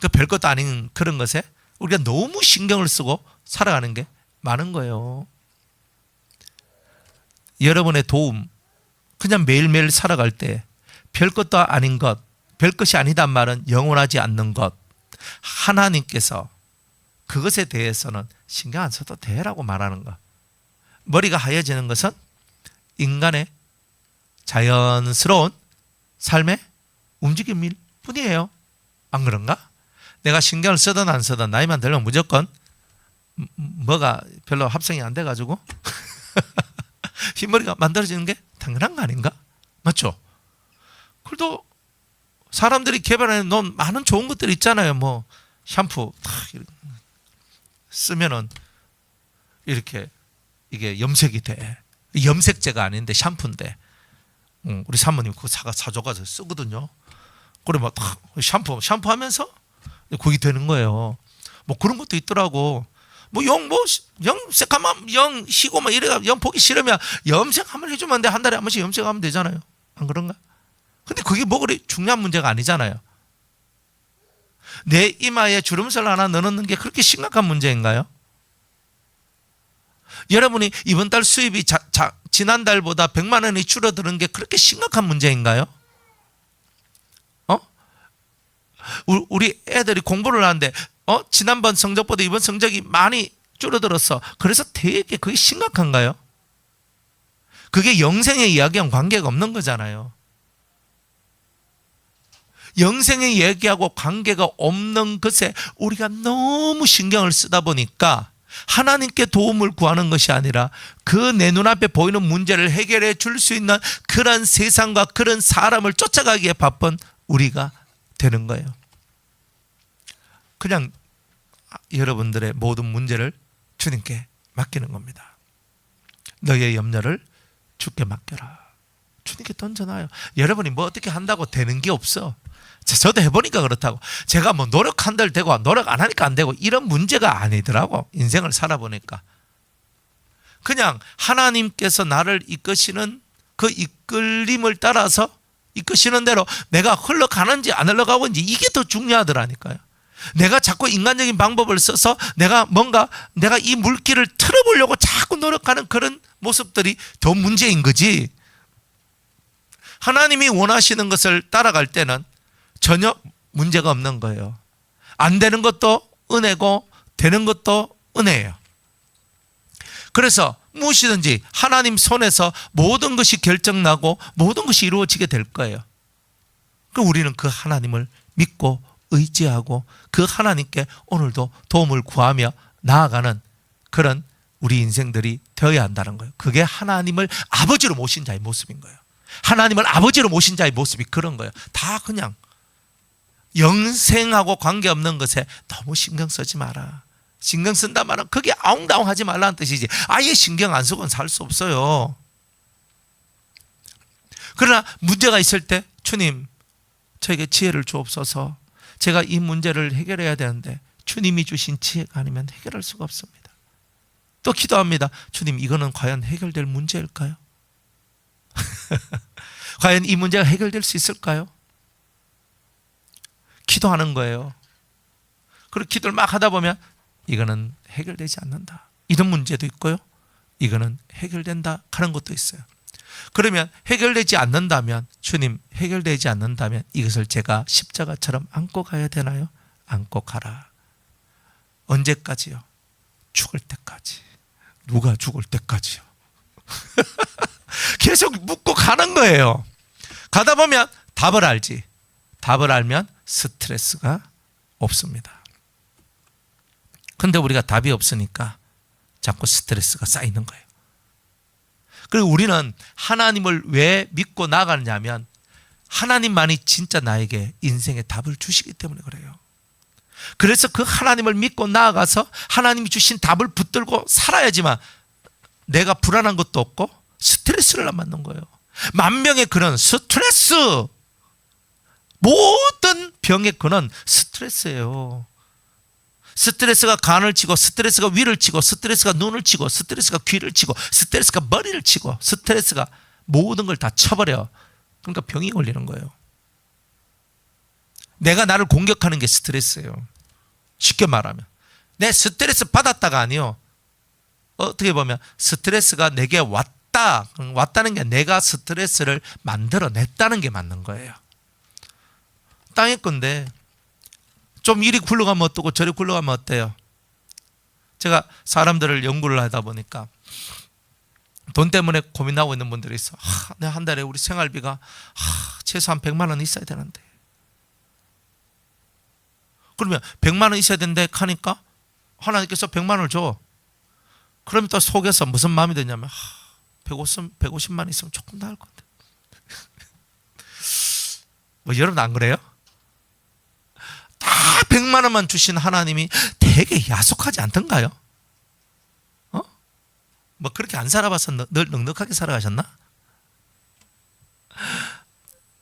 그 별것도 아닌 그런 것에 우리가 너무 신경을 쓰고 살아가는 게 많은 거예요. 여러분의 도움, 그냥 매일매일 살아갈 때 별것도 아닌 것, 별것이 아니단 말은 영원하지 않는 것, 하나님께서 그것에 대해서는 신경 안 써도 돼라고 말하는 것. 머리가 하얘지는 것은 인간의 자연스러운 삶의 움직임일 뿐이에요. 안 그런가? 내가 신경을 쓰든 안 쓰든 나이만 들면 무조건 뭐가 별로 합성이 안 돼가지고 흰머리가 만들어지는 게 당연한 거 아닌가? 맞죠? 그래도 사람들이 개발해 놓은 많은 좋은 것들이 있잖아요. 뭐 샴푸 쓰면은 이렇게 이게 염색이 돼. 염색제가 아닌데 샴푸인데 우리 사모님 그거 사줘가지고 쓰거든요. 그래 막 샴푸 하면서 그게 되는 거예요. 뭐 그런 것도 있더라고. 염색하면 영 쉬고 막 이래가 영 보기 싫으면 염색 한번 해주면 안 돼. 한 달에 한 번씩 염색하면 되잖아요. 안 그런가? 근데 그게 뭐 그리 중요한 문제가 아니잖아요. 내 이마에 주름살 하나 넣는 게 그렇게 심각한 문제인가요? 여러분이 이번 달 수입이 지난달보다 100만 원이 줄어드는 게 그렇게 심각한 문제인가요? 우리 애들이 공부를 하는데 지난번 성적보다 이번 성적이 많이 줄어들었어. 그래서 되게 그게 심각한가요? 그게 영생의 이야기랑 관계가 없는 거잖아요. 영생의 얘기하고 관계가 없는 것에 우리가 너무 신경을 쓰다 보니까 하나님께 도움을 구하는 것이 아니라 그 내 눈앞에 보이는 문제를 해결해 줄 수 있는 그런 세상과 그런 사람을 쫓아가기에 바쁜 우리가 되는 거예요. 그냥 여러분들의 모든 문제를 주님께 맡기는 겁니다. 너의 염려를 주께 맡겨라. 주님께 던져놔요. 여러분이 뭐 어떻게 한다고 되는 게 없어. 저도 해보니까 그렇다고. 제가 뭐 노력한들 되고 노력 안 하니까 안 되고 이런 문제가 아니더라고. 인생을 살아보니까. 그냥 하나님께서 나를 이끄시는 그 이끌림을 따라서 이끄시는 대로 내가 흘러가는지 안 흘러가고 있는지 이게 더 중요하더라니까요. 내가 자꾸 인간적인 방법을 써서 내가 이 물길을 틀어보려고 자꾸 노력하는 그런 모습들이 더 문제인 거지. 하나님이 원하시는 것을 따라갈 때는 전혀 문제가 없는 거예요. 안 되는 것도 은혜고 되는 것도 은혜예요. 그래서 무엇이든지 하나님 손에서 모든 것이 결정나고 모든 것이 이루어지게 될 거예요. 그럼 우리는 그 하나님을 믿고 의지하고 그 하나님께 오늘도 도움을 구하며 나아가는 그런 우리 인생들이 되어야 한다는 거예요. 그게 하나님을 아버지로 모신 자의 모습인 거예요. 하나님을 아버지로 모신 자의 모습이 그런 거예요. 다 그냥 영생하고 관계없는 것에 너무 신경 쓰지 마라. 신경 쓴다 말은 그게 아웅다웅하지 말라는 뜻이지 아예 신경 안 쓰고는 살 수 없어요. 그러나 문제가 있을 때 주님 저에게 지혜를 주옵소서. 제가 이 문제를 해결해야 되는데 주님이 주신 지혜가 아니면 해결할 수가 없습니다. 또 기도합니다. 주님 이거는 과연 해결될 문제일까요? 과연 이 문제가 해결될 수 있을까요? 기도하는 거예요. 그리고 기도를 막 하다 보면 이거는 해결되지 않는다. 이런 문제도 있고요. 이거는 해결된다 하는 것도 있어요. 그러면 해결되지 않는다면 주님 해결되지 않는다면 이것을 제가 십자가처럼 안고 가야 되나요? 안고 가라. 언제까지요? 죽을 때까지. 누가 죽을 때까지요? 계속 묻고 가는 거예요. 가다 보면 답을 알지. 답을 알면 스트레스가 없습니다. 근데 우리가 답이 없으니까 자꾸 스트레스가 쌓이는 거예요. 그리고 우리는 하나님을 왜 믿고 나가느냐면 하나님만이 진짜 나에게 인생의 답을 주시기 때문에 그래요. 그래서 그 하나님을 믿고 나아가서 하나님이 주신 답을 붙들고 살아야지만 내가 불안한 것도 없고 스트레스를 안 받는 거예요. 만병의 근원 스트레스. 모든 병의 근원 스트레스예요. 스트레스가 간을 치고 스트레스가 위를 치고 스트레스가 눈을 치고 스트레스가 귀를 치고 스트레스가 머리를 치고 스트레스가 모든 걸 다 쳐버려. 그러니까 병이 걸리는 거예요. 내가 나를 공격하는 게 스트레스예요. 쉽게 말하면 내 스트레스 받았다가 아니요. 어떻게 보면 스트레스가 내게 왔다는 게 내가 스트레스를 만들어냈다는 게 맞는 거예요. 땅의 건데 좀 이리 굴러가면 어떠고 저리 굴러가면 어때요? 제가 사람들을 연구를 하다 보니까 돈 때문에 고민하고 있는 분들이 있어. 내가 한 달에 우리 생활비가 최소한 100만 원 있어야 되는데. 그러면 100만 원 있어야 되는데 하니까 하나님께서 100만 원을 줘. 그러면 또 속에서 무슨 마음이 드냐면 150만 있으면 조금 나을 건데. 뭐 여러분 안 그래요? 다 100만 원만 주신 하나님이 되게 야속하지 않던가요? 뭐 그렇게 안 살아봐서 늘 넉넉하게 살아가셨나?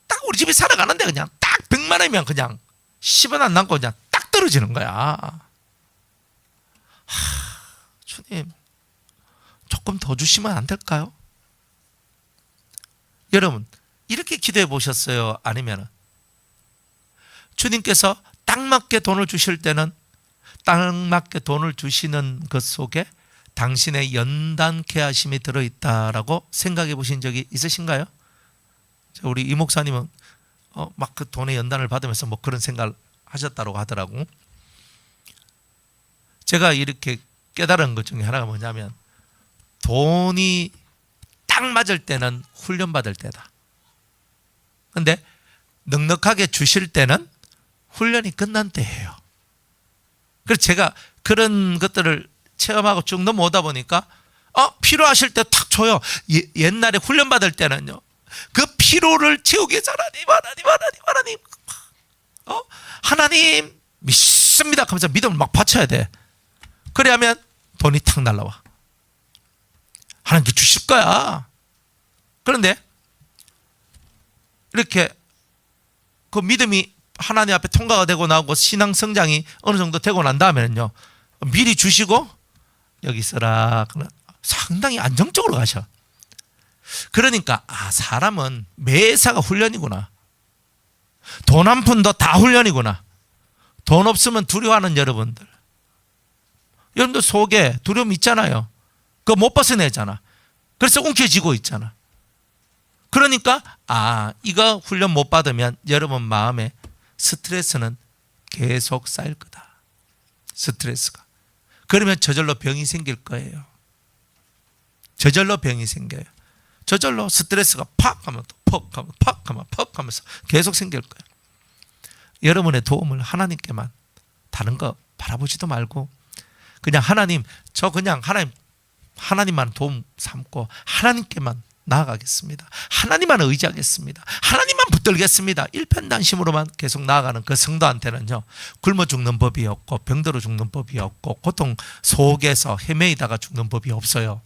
딱 우리 집에 살아가는데 그냥 딱 100만 원이면 그냥 10원 안 남고 그냥 딱 떨어지는 거야. 주님 조금 더 주시면 안 될까요? 여러분 이렇게 기도해 보셨어요? 아니면 주님께서 딱 맞게 돈을 주실 때는 딱 맞게 돈을 주시는 것 속에 당신의 연단케 하심이 들어있다라고 생각해 보신 적이 있으신가요? 우리 이 목사님은 막 그 돈의 연단을 받으면서 뭐 그런 생각을 하셨다고 하더라고. 제가 이렇게 깨달은 것 중에 하나가 뭐냐면 돈이 딱 맞을 때는 훈련받을 때다. 근데 넉넉하게 주실 때는 훈련이 끝난 때예요. 그래서 제가 그런 것들을 체험하고 쭉 넘어오다 보니까 필요하실 때 탁 줘요. 옛날에 훈련받을 때는요, 그 피로를 채우기 위해서 하나님 하나님 믿습니다 하면서 믿음을 막 바쳐야 돼. 그래야면 돈이 탁 날라와. 하나님께 주실 거야. 그런데 이렇게 그 믿음이 하나님 앞에 통과가 되고 나오고 신앙 성장이 어느 정도 되고 난 다음에는요, 미리 주시고 여기 있어라. 상당히 안정적으로 가셔. 그러니까 사람은 매사가 훈련이구나. 돈 한 푼도 다 훈련이구나. 돈 없으면 두려워하는 여러분들 속에 두려움 있잖아요. 그거 못 벗어내잖아. 그래서 움켜쥐고 있잖아. 그러니까 이거 훈련 못 받으면 여러분 마음에 스트레스는 계속 쌓일 거다. 스트레스가. 그러면 저절로 병이 생길 거예요. 저절로 병이 생겨요. 저절로 스트레스가 팍 하면 퍽 하면 팍 하면 퍽 하면서 계속 생길 거예요. 여러분의 도움을 하나님께만, 다른 거 바라보지도 말고 그냥 하나님만 도움 삼고 하나님께만 나아가겠습니다. 하나님만 의지하겠습니다. 하나님만 붙들겠습니다. 일편단심으로만 계속 나아가는 그 성도한테는요, 굶어 죽는 법이 없고 병들어 죽는 법이 없고 고통 속에서 헤매이다가 죽는 법이 없어요.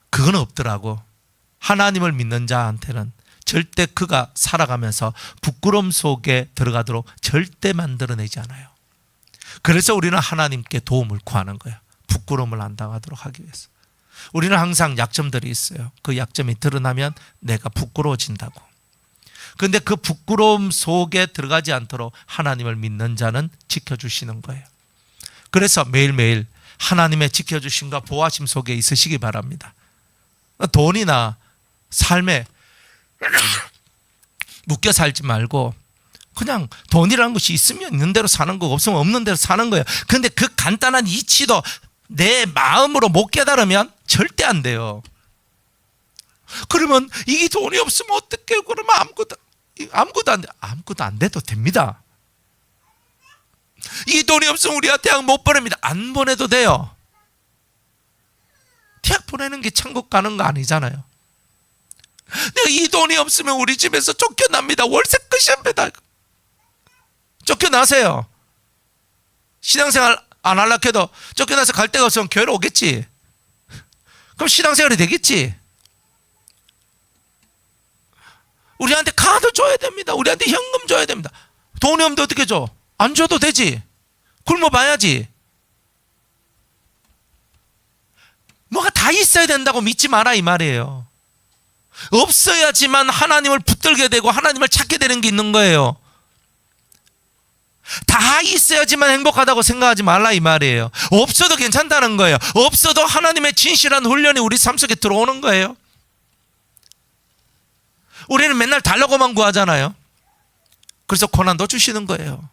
그건 없더라고. 하나님을 믿는 자한테는 절대 그가 살아가면서 부끄러움 속에 들어가도록 절대 만들어내지 않아요. 그래서 우리는 하나님께 도움을 구하는 거예요. 부끄러움을 안 당하도록 하기 위해서. 우리는 항상 약점들이 있어요. 그 약점이 드러나면 내가 부끄러워진다고. 그런데 그 부끄러움 속에 들어가지 않도록 하나님을 믿는 자는 지켜주시는 거예요. 그래서 매일매일 하나님의 지켜주심과 보호하심 속에 있으시기 바랍니다. 돈이나 삶에 묶여 살지 말고 그냥 돈이라는 것이 있으면 있는 대로 사는 거고 없으면 없는 대로 사는 거예요. 그런데 그 간단한 이치도 내 마음으로 못 깨달으면 절대 안 돼요. 그러면 이 돈이 없으면 어떡해? 그러면 아무것도 안 돼도 됩니다. 이 돈이 없으면 우리가 대학 못 보냅니다. 안 보내도 돼요. 대학 보내는 게 천국 가는 거 아니잖아요. 내가 이 돈이 없으면 우리 집에서 쫓겨납니다. 월세 끝입니다. 쫓겨나세요. 신앙생활 안 하려고 해도 쫓겨나서 갈 데가 없으면 교회로 오겠지. 그럼 신앙생활이 되겠지. 우리한테 카드 줘야 됩니다. 우리한테 현금 줘야 됩니다. 돈이 없는데 어떻게 줘? 안 줘도 되지. 굶어봐야지. 뭐가 다 있어야 된다고 믿지 마라 이 말이에요. 없어야지만 하나님을 붙들게 되고 하나님을 찾게 되는 게 있는 거예요. 다 있어야지만 행복하다고 생각하지 말라 이 말이에요. 없어도 괜찮다는 거예요. 없어도 하나님의 진실한 훈련이 우리 삶 속에 들어오는 거예요. 우리는 맨날 달라고만 구하잖아요. 그래서 고난도 주시는 거예요.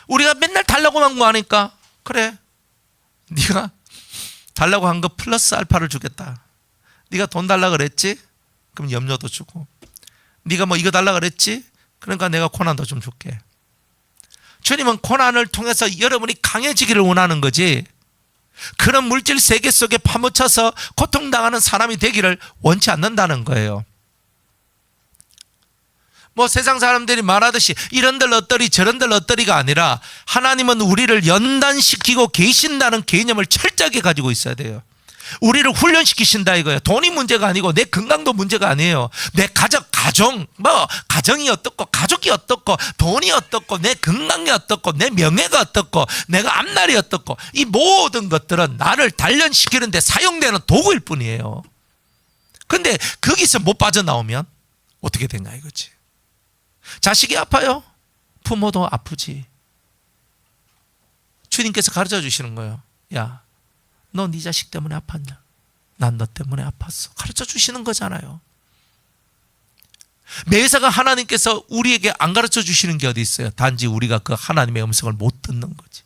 우리가 맨날 달라고만 구하니까 그래, 네가 달라고 한 거 플러스 알파를 주겠다. 네가 돈 달라 그랬지? 그럼 염려도 주고. 네가 뭐 이거 달라 그랬지? 그러니까 내가 고난도 좀 줄게. 주님은 고난을 통해서 여러분이 강해지기를 원하는 거지, 그런 물질 세계 속에 파묻혀서 고통당하는 사람이 되기를 원치 않는다는 거예요. 뭐 세상 사람들이 말하듯이 이런들 어떠리 저런들 어떠리가 아니라 하나님은 우리를 연단시키고 계신다는 개념을 철저하게 가지고 있어야 돼요. 우리를 훈련시키신다 이거예요. 돈이 문제가 아니고 내 건강도 문제가 아니에요. 내 가정이 어떻고 가족이 어떻고 돈이 어떻고 내 건강이 어떻고 내 명예가 어떻고 내가 앞날이 어떻고 이 모든 것들은 나를 단련시키는데 사용되는 도구일 뿐이에요. 근데 거기서 못 빠져나오면 어떻게 되냐 이거지. 자식이 아파요? 부모도 아프지. 주님께서 가르쳐 주시는 거예요. 야, 너 네 자식 때문에 아팠냐? 난 너 때문에 아팠어. 가르쳐 주시는 거잖아요. 매사가 하나님께서 우리에게 안 가르쳐 주시는 게 어디 있어요? 단지 우리가 그 하나님의 음성을 못 듣는 거지.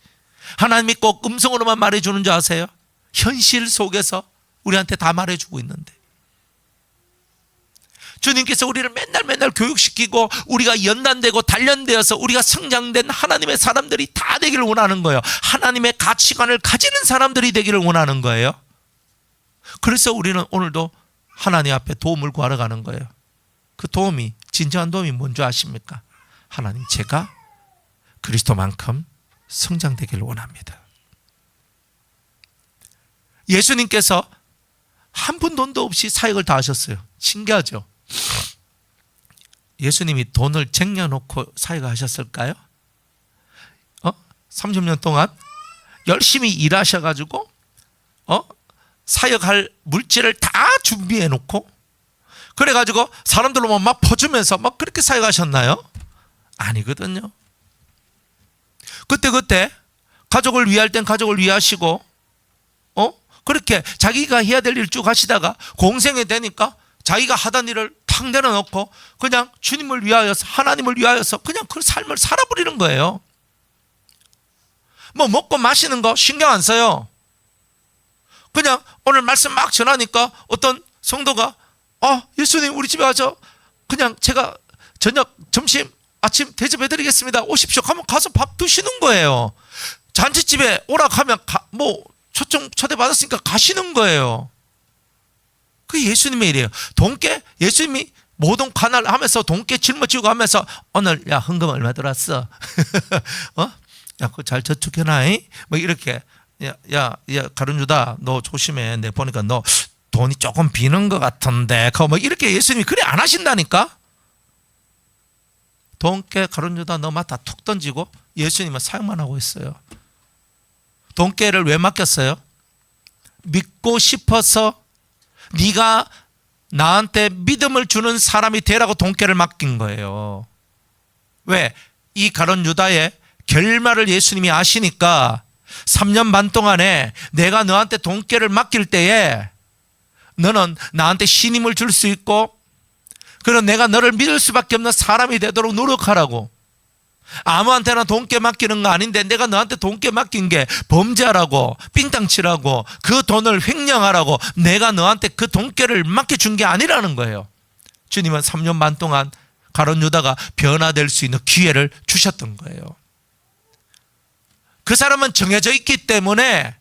하나님이 꼭 음성으로만 말해주는 줄 아세요? 현실 속에서 우리한테 다 말해주고 있는데, 주님께서 우리를 맨날 교육시키고 우리가 연단되고 단련되어서 우리가 성장된 하나님의 사람들이 다 되기를 원하는 거예요. 하나님의 가치관을 가지는 사람들이 되기를 원하는 거예요. 그래서 우리는 오늘도 하나님 앞에 도움을 구하러 가는 거예요. 그 도움이, 진정한 도움이 뭔지 아십니까? 하나님, 제가 그리스도만큼 성장되기를 원합니다. 예수님께서 한 푼 돈도 없이 사역을 다 하셨어요. 신기하죠? 예수님이 돈을 쟁여놓고 사역을 하셨을까요? 30년 동안 열심히 일하셔가지고 사역할 물질을 다 준비해놓고 그래가지고 사람들로 막 퍼주면서 막 그렇게 사역하셨나요? 아니거든요. 그때 가족을 위할 땐 가족을 위하시고 그렇게 자기가 해야 될 일 쭉 하시다가 공생에 되니까 자기가 하던 일을 탁 내려놓고 그냥 주님을 위하여서, 하나님을 위하여서 그냥 그 삶을 살아버리는 거예요. 뭐 먹고 마시는 거 신경 안 써요. 그냥 오늘 말씀 막 전하니까 어떤 성도가 예수님 우리 집에 와서 그냥 제가 저녁, 점심, 아침 대접해드리겠습니다, 오십시오 하면 가서 밥 드시는 거예요. 잔치집에 오라고 하면 초대 받았으니까 가시는 거예요. 그 예수님의 일이에요. 돈깨, 예수님이 모든 관할 하면서 돈깨 짊어지고 하면서 오늘 야 헌금 얼마 들어왔어? 야 그거 잘 저축해놔. 뭐 이렇게 야 가룟유다 너 조심해. 내 보니까 너 돈이 조금 비는 것 같은데. 뭐 이렇게 예수님이 그래 안 하신다니까. 돈깨 가룟유다 너 맡아 툭 던지고 예수님은 사역만 하고 있어요. 돈깨를 왜 맡겼어요? 믿고 싶어서 네가 나한테 믿음을 주는 사람이 되라고 돈깨를 맡긴 거예요. 왜? 이 가룟 유다의 결말을 예수님이 아시니까 3년 반 동안에 내가 너한테 돈깨를 맡길 때에 너는 나한테 신임을 줄 수 있고 그런 내가 너를 믿을 수밖에 없는 사람이 되도록 노력하라고. 아무한테나 돈깨 맡기는 거 아닌데 내가 너한테 돈깨 맡긴 게 범죄하라고, 삥땅 치라고, 그 돈을 횡령하라고 내가 너한테 그 돈깨를 맡겨준 게 아니라는 거예요. 주님은 3년 반 동안 가룟 유다가 변화될 수 있는 기회를 주셨던 거예요. 그 사람은 정해져 있기 때문에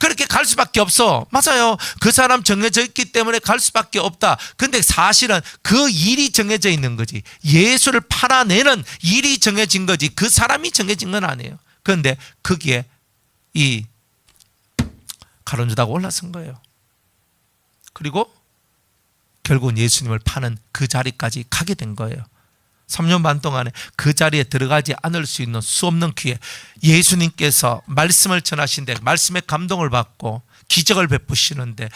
그렇게 갈 수밖에 없어. 맞아요. 그 사람 정해져 있기 때문에 갈 수밖에 없다. 근데 사실은 그 일이 정해져 있는 거지. 예수를 팔아내는 일이 정해진 거지. 그 사람이 정해진 건 아니에요. 그런데 거기에 이 가룟 유다가 올라선 거예요. 그리고 결국은 예수님을 파는 그 자리까지 가게 된 거예요. 3년 반 동안에 그 자리에 들어가지 않을 수 있는 수없는 기회, 예수님께서 말씀을 전하시는데 말씀의 감동을 받고 기적을 베푸시는데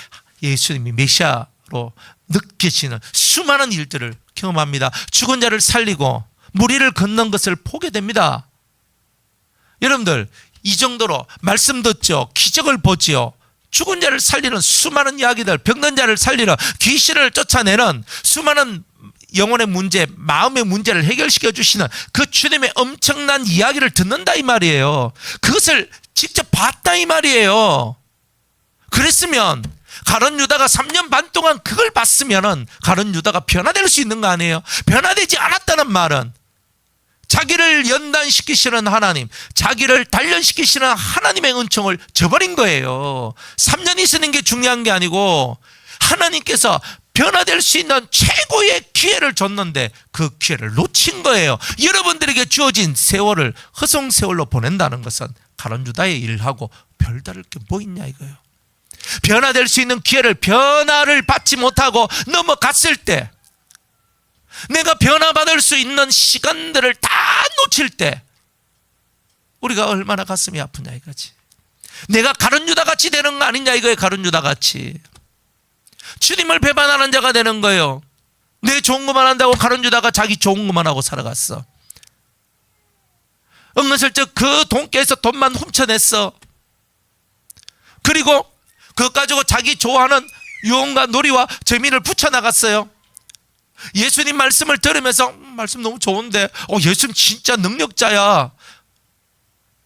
예수님이 메시아로 느끼시는 수많은 일들을 경험합니다. 죽은 자를 살리고 무리를 걷는 것을 보게 됩니다. 여러분들 이 정도로 말씀 듣죠, 기적을 보지요, 죽은 자를 살리는 수많은 이야기들, 병든 자를 살리는, 귀신을 쫓아내는 수많은 영혼의 문제, 마음의 문제를 해결시켜 주시는 그 주님의 엄청난 이야기를 듣는다 이 말이에요. 그것을 직접 봤다 이 말이에요. 그랬으면 가룟 유다가 3년 반 동안 그걸 봤으면은 가룟 유다가 변화될 수 있는 거 아니에요? 변화되지 않았다는 말은 자기를 연단시키시는 하나님, 자기를 단련시키시는 하나님의 은총을 저버린 거예요. 3년 있는 게 중요한 게 아니고 하나님께서 변화될 수 있는 최고의 기회를 줬는데 그 기회를 놓친 거예요. 여러분들에게 주어진 세월을 허송세월로 보낸다는 것은 가룟 유다의 일하고 별다를 게 뭐 있냐 이거예요. 변화될 수 있는 기회를 변화를 받지 못하고 넘어갔을 때, 내가 변화받을 수 있는 시간들을 다 놓칠 때 우리가 얼마나 가슴이 아프냐 이거지. 내가 가룟 유다같이 되는 거 아니냐 이거예요. 가룟 유다같이 주님을 배반하는 자가 되는 거예요. 내 좋은 것만 한다고 가룟 유다가 자기 좋은 것만 하고 살아갔어. 은근슬쩍 그 돈깨에서 돈만 훔쳐냈어. 그리고 그것 가지고 자기 좋아하는 유흥과 놀이와 재미를 붙여나갔어요. 예수님 말씀을 들으면서 말씀 너무 좋은데 예수님 진짜 능력자야.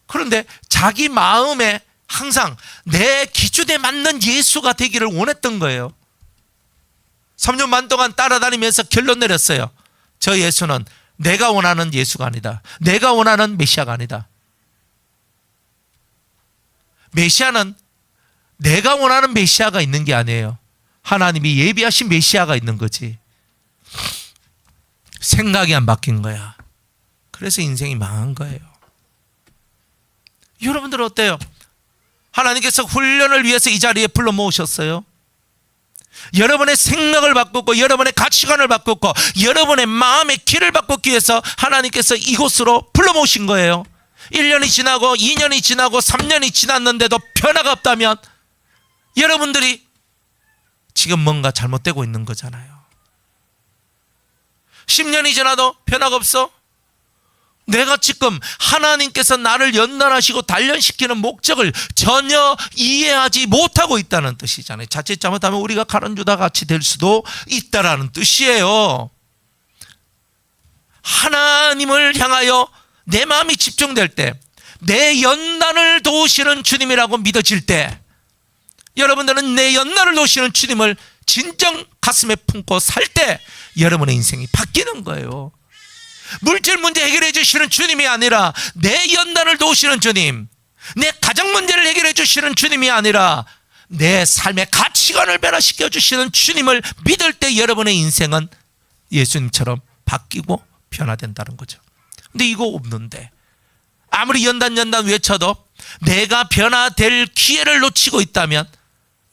그런데 자기 마음에 항상 내 기준에 맞는 예수가 되기를 원했던 거예요. 3년 반 동안 따라다니면서 결론 내렸어요. 저 예수는 내가 원하는 예수가 아니다. 내가 원하는 메시아가 아니다. 메시아는 내가 원하는 메시아가 있는 게 아니에요. 하나님이 예비하신 메시아가 있는 거지. 생각이 안 바뀐 거야. 그래서 인생이 망한 거예요. 여러분들은 어때요? 하나님께서 훈련을 위해서 이 자리에 불러 모으셨어요. 여러분의 생각을 바꾸고 여러분의 가치관을 바꾸고 여러분의 마음의 길을 바꾸기 위해서 하나님께서 이곳으로 불러 모으신 거예요. 1년이 지나고 2년이 지나고 3년이 지났는데도 변화가 없다면 여러분들이 지금 뭔가 잘못되고 있는 거잖아요. 10년이 지나도 변화가 없어? 내가 지금 하나님께서 나를 연단하시고 단련시키는 목적을 전혀 이해하지 못하고 있다는 뜻이잖아요. 자칫 잘못하면 우리가 가룟 유다 같이 될 수도 있다라는 뜻이에요. 하나님을 향하여 내 마음이 집중될 때, 내 연단을 도우시는 주님이라고 믿어질 때, 여러분들은 내 연단을 도우시는 주님을 진정 가슴에 품고 살 때 여러분의 인생이 바뀌는 거예요. 물질 문제 해결해 주시는 주님이 아니라 내 연단을 도우시는 주님, 내 가정 문제를 해결해 주시는 주님이 아니라 내 삶의 가치관을 변화시켜 주시는 주님을 믿을 때 여러분의 인생은 예수님처럼 바뀌고 변화된다는 거죠. 근데 이거 없는데 아무리 연단 외쳐도 내가 변화될 기회를 놓치고 있다면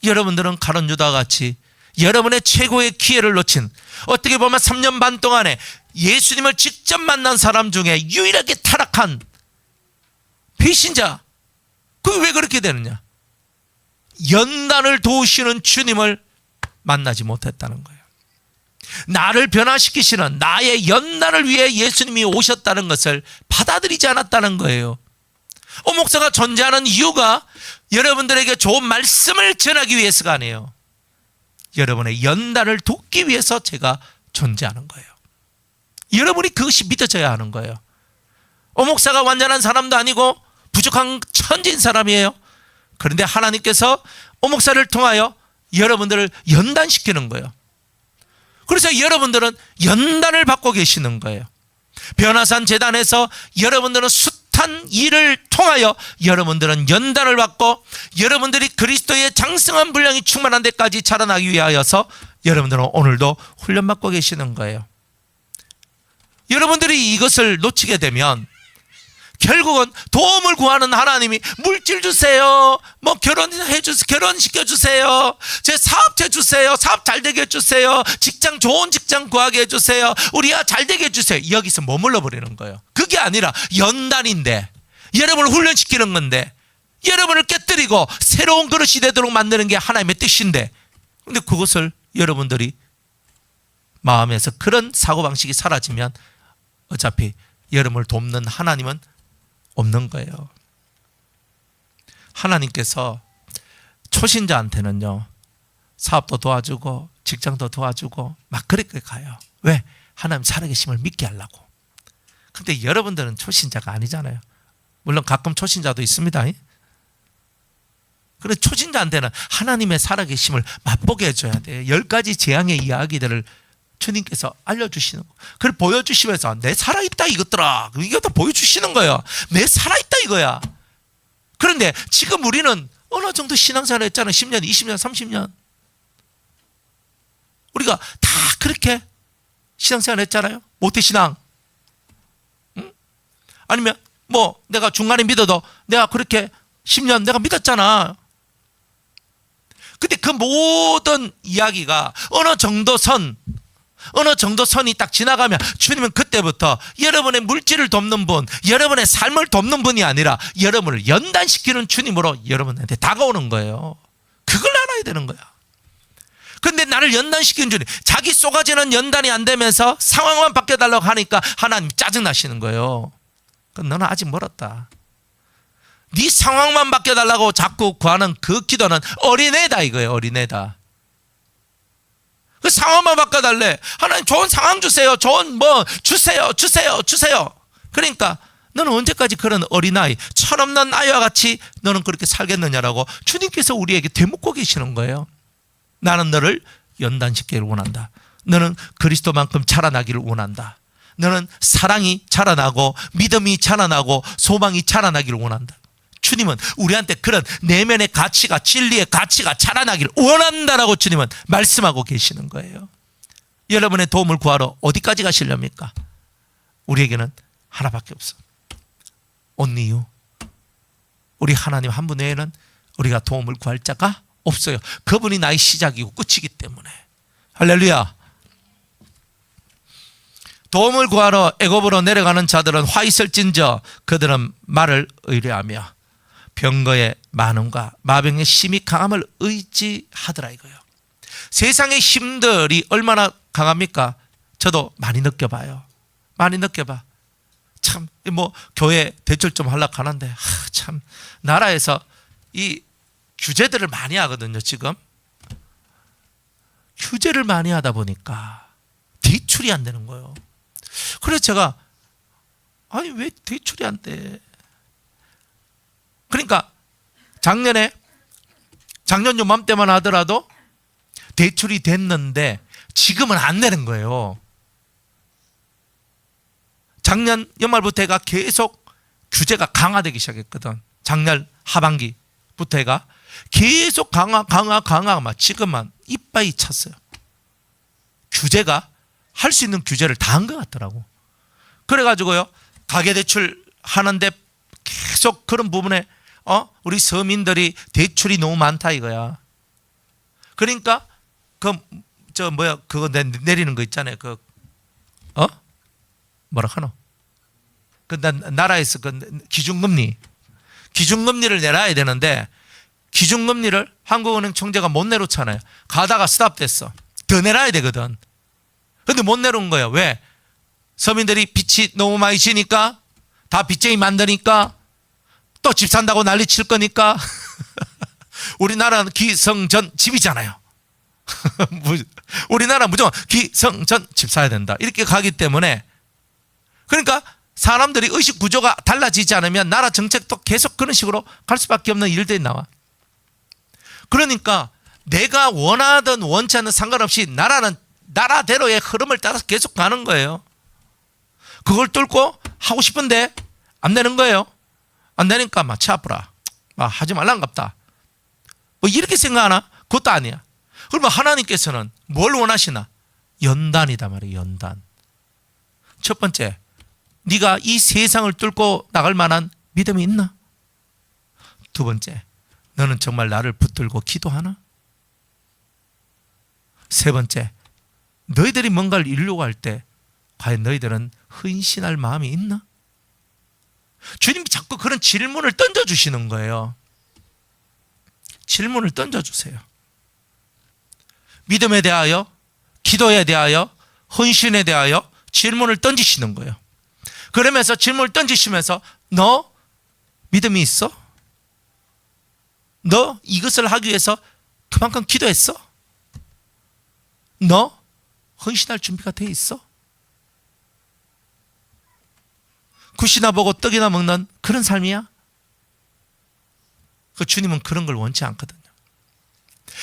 여러분들은 가룟 유다 같이 여러분의 최고의 기회를 놓친, 어떻게 보면 3년 반 동안에 예수님을 직접 만난 사람 중에 유일하게 타락한 배신자. 그게 왜 그렇게 되느냐? 연단을 도우시는 주님을 만나지 못했다는 거예요. 나를 변화시키시는 나의 연단을 위해 예수님이 오셨다는 것을 받아들이지 않았다는 거예요. 목사가 존재하는 이유가 여러분들에게 좋은 말씀을 전하기 위해서가 아니에요. 여러분의 연단을 돕기 위해서 제가 존재하는 거예요. 여러분이 그것이 믿어져야 하는 거예요. 목사가 완전한 사람도 아니고 부족한 천진 사람이에요. 그런데 하나님께서 목사를 통하여 여러분들을 연단시키는 거예요. 그래서 여러분들은 연단을 받고 계시는 거예요. 변화산 재단에서 여러분들은 숱한 일을 통하여 여러분들은 연단을 받고 여러분들이 그리스도의 장성한 분량이 충만한 데까지 자라나기 위하여서 여러분들은 오늘도 훈련받고 계시는 거예요. 여러분들이 이것을 놓치게 되면 결국은 도움을 구하는 하나님이 물질 주세요, 뭐 결혼시켜 주세요, 제 사업체 주세요, 사업 잘 되게 해주세요, 직장 좋은 직장 구하게 해주세요, 우리 잘 되게 해주세요. 여기서 머물러 버리는 거예요. 그게 아니라 연단인데, 여러분을 훈련시키는 건데, 여러분을 깨뜨리고 새로운 그릇이 되도록 만드는 게 하나님의 뜻인데, 근데 그것을 여러분들이 마음에서 그런 사고방식이 사라지면 어차피 여러분을 돕는 하나님은 없는 거예요. 하나님께서 초신자한테는요, 사업도 도와주고 직장도 도와주고 막 그렇게 가요. 왜? 하나님 살아계심을 믿게 하려고. 근데 여러분들은 초신자가 아니잖아요. 물론 가끔 초신자도 있습니다. 그런데 초신자한테는 하나님의 살아계심을 맛보게 해줘야 돼요. 10가지 재앙의 이야기들을 주님께서 알려주시는 거, 그걸 보여주시면서 내 살아있다 이것들아, 이거 다 보여주시는 거예요. 내 살아있다 이거야. 그런데 지금 우리는 어느 정도 신앙생활 했잖아요. 10년, 20년, 30년. 우리가 다 그렇게 신앙생활 했잖아요. 모태신앙. 응? 아니면 뭐 내가 중간에 믿어도 내가 그렇게 10년 내가 믿었잖아. 근데 그 모든 이야기가 어느 정도 선이 딱 지나가면 주님은 그때부터 여러분의 물질을 돕는 분, 여러분의 삶을 돕는 분이 아니라 여러분을 연단시키는 주님으로 여러분한테 다가오는 거예요. 그걸 알아야 되는 거야. 근데 나를 연단시키는 주님, 자기 쏟아지는 연단이 안 되면서 상황만 바뀌어달라고 하니까 하나님 짜증나시는 거예요. 그럼 너는 아직 멀었다. 네 상황만 바뀌어달라고 자꾸 구하는 그 기도는 어린애다 이거예요. 어린애다. 그 상황만 바꿔달래. 하나님 좋은 상황 주세요. 좋은 뭐 주세요. 그러니까 너는 언제까지 그런 어린아이, 철없는 아이와 같이 너는 그렇게 살겠느냐라고 주님께서 우리에게 되묻고 계시는 거예요. 나는 너를 연단시키기를 원한다. 너는 그리스도만큼 자라나기를 원한다. 너는 사랑이 자라나고 믿음이 자라나고 소망이 자라나기를 원한다. 주님은 우리한테 그런 내면의 가치가, 진리의 가치가 자라나기를 원한다라고 주님은 말씀하고 계시는 거예요. 여러분의 도움을 구하러 어디까지 가시렵니까? 우리에게는 하나밖에 없어. only you. 우리 하나님 한 분 외에는 우리가 도움을 구할 자가 없어요. 그분이 나의 시작이고 끝이기 때문에. 할렐루야. 도움을 구하러 애굽으로 내려가는 자들은 화 있을진저 그들은 말을 의뢰하며 병거의 많음과 마병의 심히 강함을 의지하더라 이거예요. 세상의 힘들이 얼마나 강합니까? 저도 많이 느껴봐요. 많이 느껴봐. 참 뭐 교회 대출 좀 하려고 하는데 참 나라에서 이 규제들을 많이 하거든요. 지금 규제를 많이 하다 보니까 대출이 안 되는 거예요. 그래서 제가 아니 왜 대출이 안 돼? 그러니까 작년 요맘때만 하더라도 대출이 됐는데 지금은 안 되는 거예요. 작년 연말부터 해가 계속 규제가 강화되기 시작했거든. 작년 하반기부터 해가 계속 강화 막 지금만 이빠이 찼어요. 규제가 할 수 있는 규제를 다 한 것 같더라고. 그래가지고요 가계대출 하는데 계속 그런 부분에 우리 서민들이 대출이 너무 많다 이거야. 그러니까 그거 내리는 거 있잖아요. 뭐라 하노? 나라에서 기준금리를 내놔야 되는데 기준금리를 한국은행 총재가 못 내놓잖아요. 가다가 스탑됐어. 더 내놔야 되거든. 근데 못 내놓은 거예요. 왜? 서민들이 빚이 너무 많이 지니까, 다 빚쟁이 만드니까, 또 집 산다고 난리 칠 거니까. 우리나라는 기성전 집이잖아요. 우리나라 무조건 기성전 집 사야 된다. 이렇게 가기 때문에. 그러니까 사람들이 의식 구조가 달라지지 않으면 나라 정책도 계속 그런 식으로 갈 수밖에 없는 일들이 나와. 그러니까 내가 원하든 원치 않는 상관없이 나라는 나라대로의 흐름을 따라서 계속 가는 거예요. 그걸 뚫고 하고 싶은데 안 되는 거예요. 안 되니까 막 치 아프라. 막 하지 말란갑다. 뭐 이렇게 생각하나? 그것도 아니야. 그러면 하나님께서는 뭘 원하시나? 연단이다 말이에요. 연단. 첫 번째, 네가 이 세상을 뚫고 나갈 만한 믿음이 있나? 두 번째, 너는 정말 나를 붙들고 기도하나? 세 번째, 너희들이 뭔가를 이루려고 할 때 과연 너희들은 헌신할 마음이 있나? 주님이 자꾸 그런 질문을 던져주시는 거예요. 질문을 던져주세요. 믿음에 대하여, 기도에 대하여, 헌신에 대하여 질문을 던지시는 거예요. 그러면서 질문을 던지시면서 너 믿음이 있어? 너 이것을 하기 위해서 그만큼 기도했어? 너 헌신할 준비가 돼 있어? 굿이나 보고 떡이나 먹는 그런 삶이야? 그 주님은 그런 걸 원치 않거든요.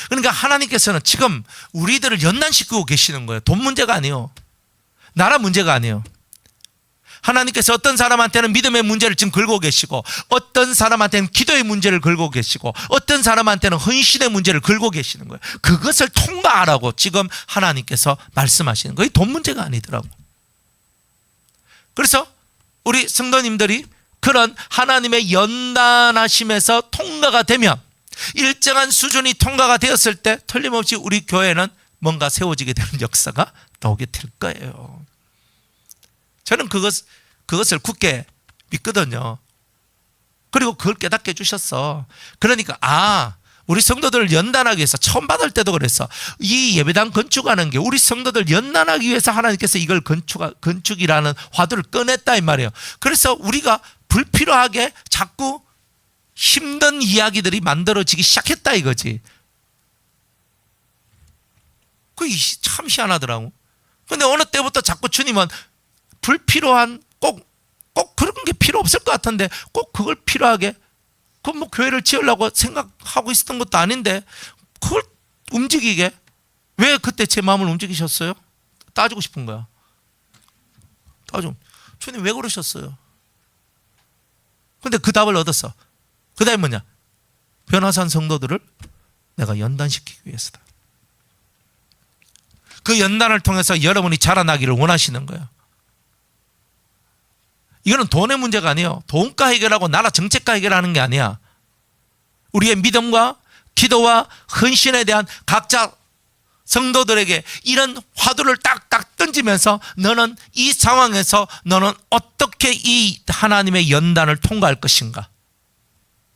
그러니까 하나님께서는 지금 우리들을 연단시키고 계시는 거예요. 돈 문제가 아니에요. 나라 문제가 아니에요. 하나님께서 어떤 사람한테는 믿음의 문제를 지금 걸고 계시고, 어떤 사람한테는 기도의 문제를 걸고 계시고, 어떤 사람한테는 헌신의 문제를 걸고 계시는 거예요. 그것을 통과하라고 지금 하나님께서 말씀하시는 거예요. 돈 문제가 아니더라고. 그래서 우리 성도님들이 그런 하나님의 연단하심에서 통과가 되면, 일정한 수준이 통과가 되었을 때 틀림없이 우리 교회는 뭔가 세워지게 되는 역사가 나오게 될 거예요. 저는 그것을 굳게 믿거든요. 그리고 그걸 깨닫게 해주셨어. 그러니까 우리 성도들을 연단하기 위해서 처음 받을 때도 그랬어. 이 예배당 건축하는 게 우리 성도들 연단하기 위해서 하나님께서 이걸 건축이라는 화두를 꺼냈다 이 말이에요. 그래서 우리가 불필요하게 자꾸 힘든 이야기들이 만들어지기 시작했다 이거지. 그게 참 희한하더라고. 근데 어느 때부터 자꾸 주님은 불필요한 꼭 꼭 그런 게 필요 없을 것 같은데 꼭 그걸 필요하게 그 뭐 교회를 지으려고 생각하고 있었던 것도 아닌데 그걸 움직이게 왜 그때 제 마음을 움직이셨어요? 따지고 싶은 거야. 주님 왜 그러셨어요? 근데 그 답을 얻었어. 그 답이 뭐냐? 변화산 성도들을 내가 연단시키기 위해서다. 그 연단을 통해서 여러분이 자라나기를 원하시는 거예요. 이거는 돈의 문제가 아니에요. 돈과 해결하고 나라 정책과 해결하는 게 아니야. 우리의 믿음과 기도와 헌신에 대한 각자 성도들에게 이런 화두를 딱딱 던지면서 너는 이 상황에서 너는 어떻게 이 하나님의 연단을 통과할 것인가?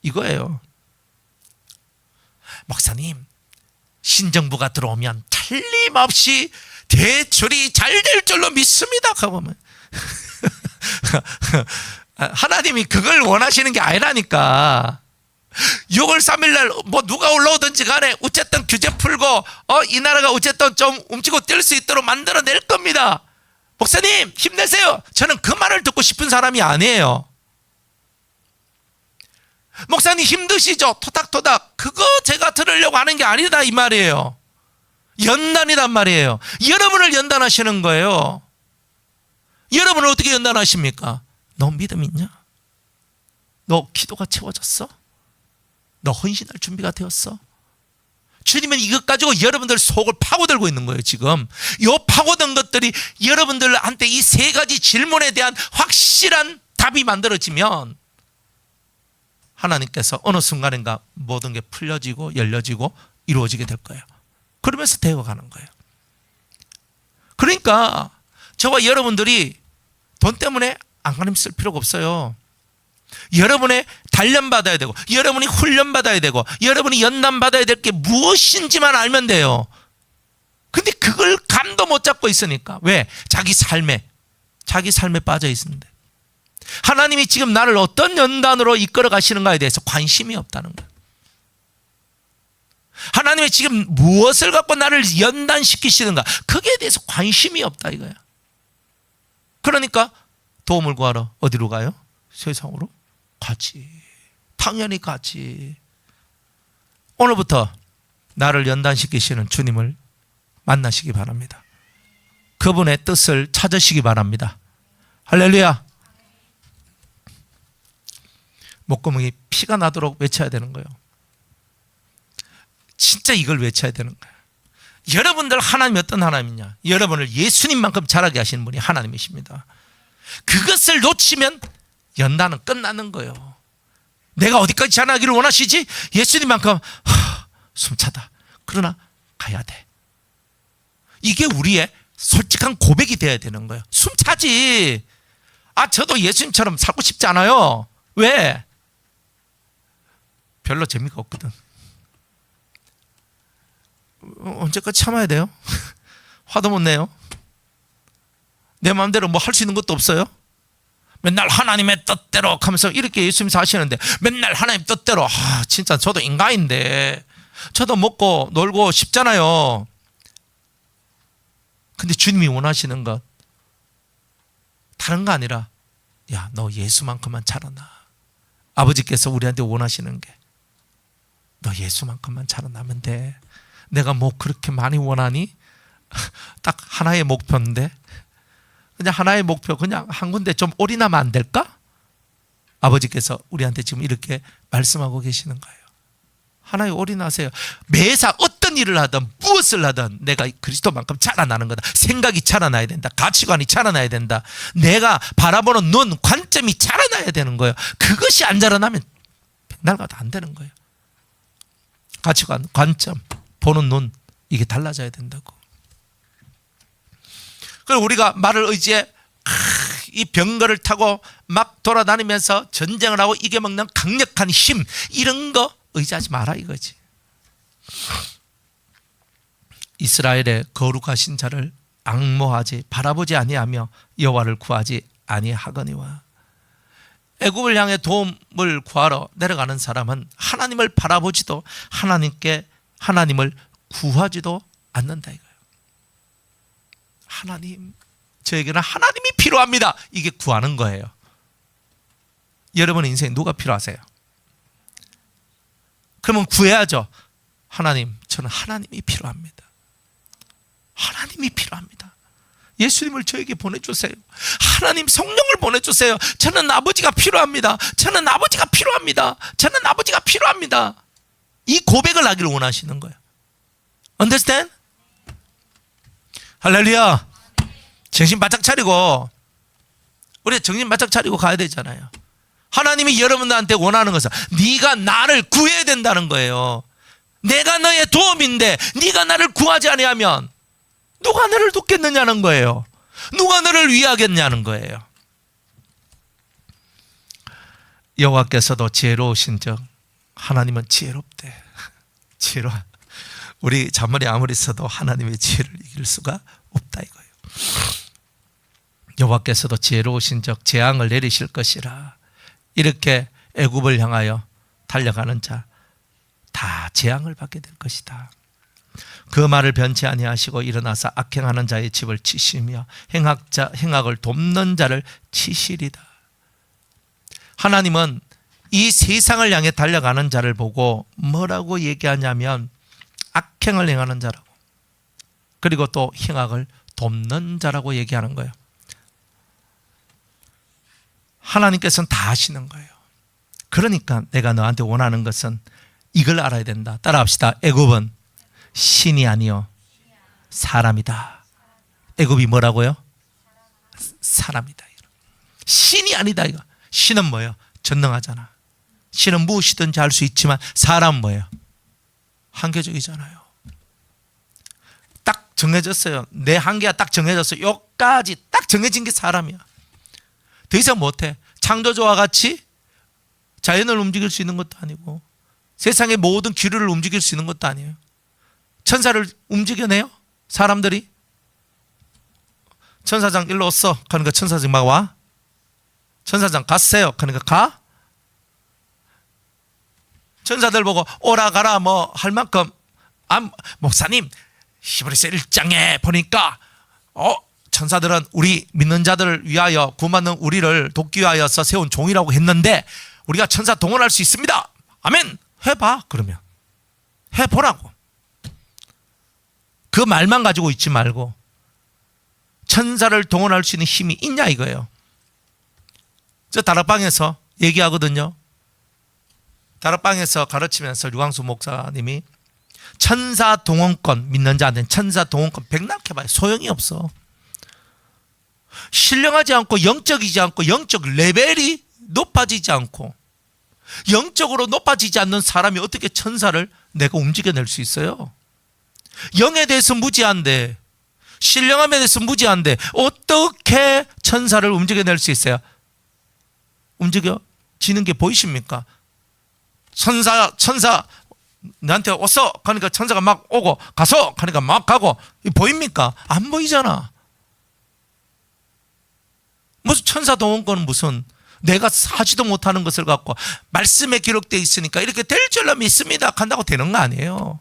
이거예요. 목사님, 신정부가 들어오면 틀림없이 대출이 잘 될 줄로 믿습니다. 가보면 하나님이 그걸 원하시는 게 아니라니까. 6월 3일날 뭐 누가 올라오든지 간에 어쨌든 규제 풀고 이 나라가 어쨌든 좀 움직이고 뛸 수 있도록 만들어낼 겁니다. 목사님 힘내세요. 저는 그 말을 듣고 싶은 사람이 아니에요. 목사님 힘드시죠? 토닥토닥. 그거 제가 들으려고 하는 게 아니다 이 말이에요. 연단이란 말이에요. 여러분을 연단하시는 거예요. 여러분을 어떻게 연단하십니까? 너 믿음 있냐? 너 기도가 채워졌어? 너 헌신할 준비가 되었어? 주님은 이것 가지고 여러분들 속을 파고들고 있는 거예요. 지금 이 파고든 것들이 여러분들한테 이 세 가지 질문에 대한 확실한 답이 만들어지면 하나님께서 어느 순간인가 모든 게 풀려지고 열려지고 이루어지게 될 거예요. 그러면서 되어가는 거예요. 그러니까 저와 여러분들이 돈 때문에 안간힘 쓸 필요가 없어요. 여러분의 단련받아야 되고 여러분이 훈련받아야 되고 여러분이 연단받아야 될 게 무엇인지만 알면 돼요. 근데 그걸 감도 못 잡고 있으니까. 왜? 자기 삶에 빠져 있는데 하나님이 지금 나를 어떤 연단으로 이끌어 가시는가에 대해서 관심이 없다는 거예요. 하나님이 지금 무엇을 갖고 나를 연단시키시는가, 거기에 대해서 관심이 없다 이거야. 그러니까 도움을 구하러 어디로 가요? 세상으로 가지. 당연히 가지. 오늘부터 나를 연단시키시는 주님을 만나시기 바랍니다. 그분의 뜻을 찾으시기 바랍니다. 할렐루야. 목구멍이 피가 나도록 외쳐야 되는 거예요. 진짜 이걸 외쳐야 되는 거예요. 여러분들 하나님이 어떤 하나님이냐? 여러분을 예수님만큼 자라게 하시는 분이 하나님이십니다. 그것을 놓치면 연단은 끝나는 거예요. 내가 어디까지 자라기를 원하시지? 예수님만큼 숨차다. 그러나 가야 돼. 이게 우리의 솔직한 고백이 돼야 되는 거예요. 숨차지. 저도 예수님처럼 살고 싶지 않아요. 왜? 별로 재미가 없거든. 언제까지 참아야 돼요? 화도 못 내요. 내 마음대로 뭐 할 수 있는 것도 없어요. 맨날 하나님의 뜻대로 하면서 이렇게 예수님 사시는데 맨날 하나님 뜻대로. 진짜 저도 인간인데 저도 먹고 놀고 싶잖아요. 근데 주님이 원하시는 것 다른 거 아니라 야, 너 예수만큼만 자라나. 아버지께서 우리한테 원하시는 게 너 예수만큼만 자라나면 돼. 내가 뭐 그렇게 많이 원하니? 딱 하나의 목표인데 그냥 하나의 목표 그냥 한 군데 좀 올인하면 안 될까? 아버지께서 우리한테 지금 이렇게 말씀하고 계시는 거예요. 하나에 올인하세요. 매사 어떤 일을 하든 무엇을 하든 내가 그리스도만큼 자라나는 거다. 생각이 자라나야 된다. 가치관이 자라나야 된다. 내가 바라보는 눈, 관점이 자라나야 되는 거예요. 그것이 안 자라나면 백날 가도 안 되는 거예요. 가치관, 관점, 보는 눈, 이게 달라져야 된다고. 그리고 우리가 말을 의지해 이 병거를 타고 막 돌아다니면서 전쟁을 하고 이겨먹는 강력한 힘, 이런 거 의지하지 마라 이거지. 이스라엘의 거룩하신 자를 앙모하지 바라보지 아니하며 여호와를 구하지 아니하거니와. 애굽을 향해 도움을 구하러 내려가는 사람은 하나님을 바라보지도 하나님을 구하지도 않는다 이거예요. 하나님, 저에게는 하나님이 필요합니다. 이게 구하는 거예요. 여러분의 인생에 누가 필요하세요? 그러면 구해야죠. 하나님, 저는 하나님이 필요합니다. 하나님이 필요합니다. 예수님을 저에게 보내주세요. 하나님 성령을 보내주세요. 저는 아버지가 필요합니다. 저는 아버지가 필요합니다. 저는 아버지가 필요합니다. 이 고백을 하기를 원하시는 거예요. Understand? 할렐루야. 정신 바짝 차리고, 우리 정신 바짝 차리고 가야 되잖아요. 하나님이 여러분들한테 원하는 것은 네가 나를 구해야 된다는 거예요. 내가 너의 도움인데 네가 나를 구하지 아니하면 누가 너를 돕겠느냐는 거예요. 누가 너를 위하겠냐는 거예요. 여호와께서도 지혜로우신즉 하나님은 지혜롭대. 지혜로. 우리 잔머리 아무리 써도 하나님의 지혜를 이길 수가 없다 이거예요. 여호와께서도 지혜로우신즉 재앙을 내리실 것이라. 이렇게 애굽을 향하여 달려가는 자 다 재앙을 받게 될 것이다. 그 말을 변치 아니하시고 일어나서 악행하는 자의 집을 치시며 행악을 돕는 자를 치시리다. 하나님은 이 세상을 향해 달려가는 자를 보고 뭐라고 얘기하냐면 악행을 행하는 자라고, 그리고 또 행악을 돕는 자라고 얘기하는 거예요. 하나님께서는 다 아시는 거예요. 그러니까 내가 너한테 원하는 것은 이걸 알아야 된다. 따라합시다. 애굽은 신이 아니요 사람이다. 애굽이 뭐라고요? 사람이다. 신이 아니다. 이거. 신은 뭐예요? 전능하잖아. 신은 무엇이든지 할 수 있지만 사람은 뭐예요? 한계적이잖아요. 딱 정해졌어요. 내 한계가 딱 정해졌어요. 여기까지 딱 정해진 게 사람이야. 더 이상 못해. 창조주와 같이 자연을 움직일 수 있는 것도 아니고 세상의 모든 기류를 움직일 수 있는 것도 아니에요. 천사를 움직여내요? 사람들이? 천사장 일로 왔어. 그러니까 천사장 막 와. 천사장 갔어요. 그러니까 가. 천사들 보고 오라 가라 뭐 할 만큼. 목사님 히브리서 1장에 보니까 천사들은 우리 믿는 자들을 위하여 구원받는 우리를 돕기 위하여서 세운 종이라고 했는데 우리가 천사 동원할 수 있습니다. 아멘. 해봐. 그러면 해보라고. 그 말만 가지고 있지 말고 천사를 동원할 수 있는 힘이 있냐 이거예요. 저 다락방에서 얘기하거든요. 다락방에서 가르치면서 류광수 목사님이 천사 동원권, 믿는 자한테는 천사 동원권 백낙해봐요. 소용이 없어. 신령하지 않고 영적이지 않고 영적 레벨이 높아지지 않고 영적으로 높아지지 않는 사람이 어떻게 천사를 내가 움직여낼 수 있어요? 영에 대해서 무지한데, 신령함에 대해서 무지한데 어떻게 천사를 움직여낼 수 있어요? 움직여지는 게 보이십니까? 천사 나한테 왔어. 그러니까 천사가 막 오고 가서 그러니까 막 가고 보입니까? 안 보이잖아. 무슨 천사 동원권은 무슨 내가 하지도 못하는 것을 갖고 말씀에 기록되어 있으니까 이렇게 될 줄로 믿습니다 한다고 되는 거 아니에요.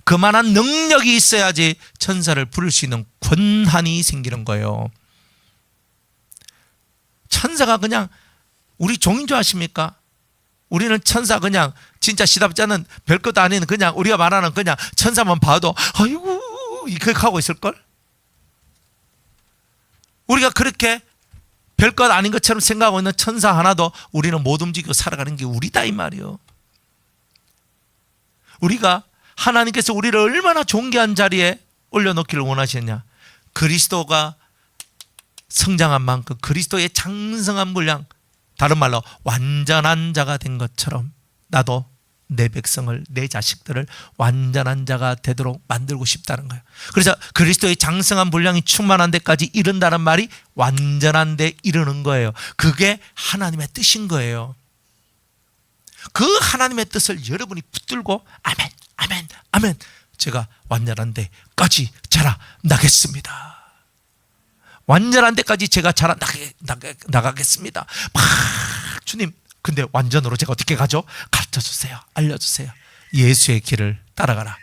그만한 능력이 있어야지 천사를 부를 수 있는 권한이 생기는 거예요. 천사가 그냥 우리 종인 줄 아십니까? 우리는 천사 그냥 진짜 시답자는 별것도 아닌 그냥 우리가 말하는 그냥 천사만 봐도 아이고 이렇게 하고 있을걸? 우리가 그렇게 별것 아닌 것처럼 생각하고 있는 천사 하나도 우리는 못 움직이고 살아가는 게 우리다 이 말이요. 우리가 하나님께서 우리를 얼마나 존귀한 자리에 올려놓기를 원하셨냐. 그리스도가 성장한 만큼 그리스도의 장성한 분량, 다른 말로 완전한 자가 된 것처럼 나도 내 백성을, 내 자식들을 완전한 자가 되도록 만들고 싶다는 거예요. 그래서 그리스도의 장성한 분량이 충만한 데까지 이른다는 말이 완전한 데 이르는 거예요. 그게 하나님의 뜻인 거예요. 그 하나님의 뜻을 여러분이 붙들고 아멘, 아멘, 아멘. 제가 완전한 데까지 자라나겠습니다. 완전한 데까지 제가 나가겠습니다. 주님, 근데 완전으로 제가 어떻게 가죠? 가르쳐주세요. 알려주세요. 예수의 길을 따라가라.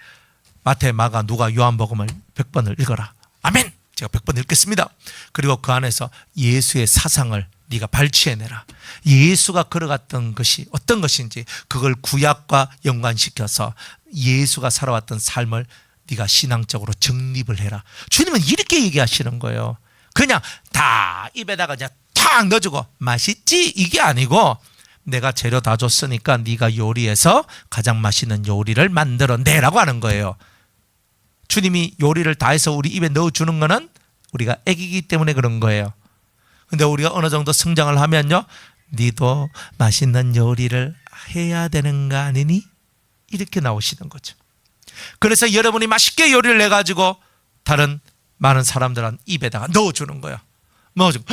마태, 마가, 누가, 요한복음을 100번을 읽어라. 아멘. 제가 100번 읽겠습니다. 그리고 그 안에서 예수의 사상을 네가 발췌해내라. 예수가 걸어갔던 것이 어떤 것인지 그걸 구약과 연관시켜서 예수가 살아왔던 삶을 네가 신앙적으로 정립을 해라. 주님은 이렇게 얘기하시는 거예요. 그냥 다 입에다가 그냥 탁 넣어주고 맛있지 이게 아니고 내가 재료 다 줬으니까 네가 요리해서 가장 맛있는 요리를 만들어내라고 하는 거예요. 주님이 요리를 다 해서 우리 입에 넣어주는 거는 우리가 애기이기 때문에 그런 거예요. 근데 우리가 어느 정도 성장을 하면요, 니도 맛있는 요리를 해야 되는 거 아니니? 이렇게 나오시는 거죠. 그래서 여러분이 맛있게 요리를 해가지고 다른 많은 사람들한 입에다가 넣어주는 거예요. 넣어주고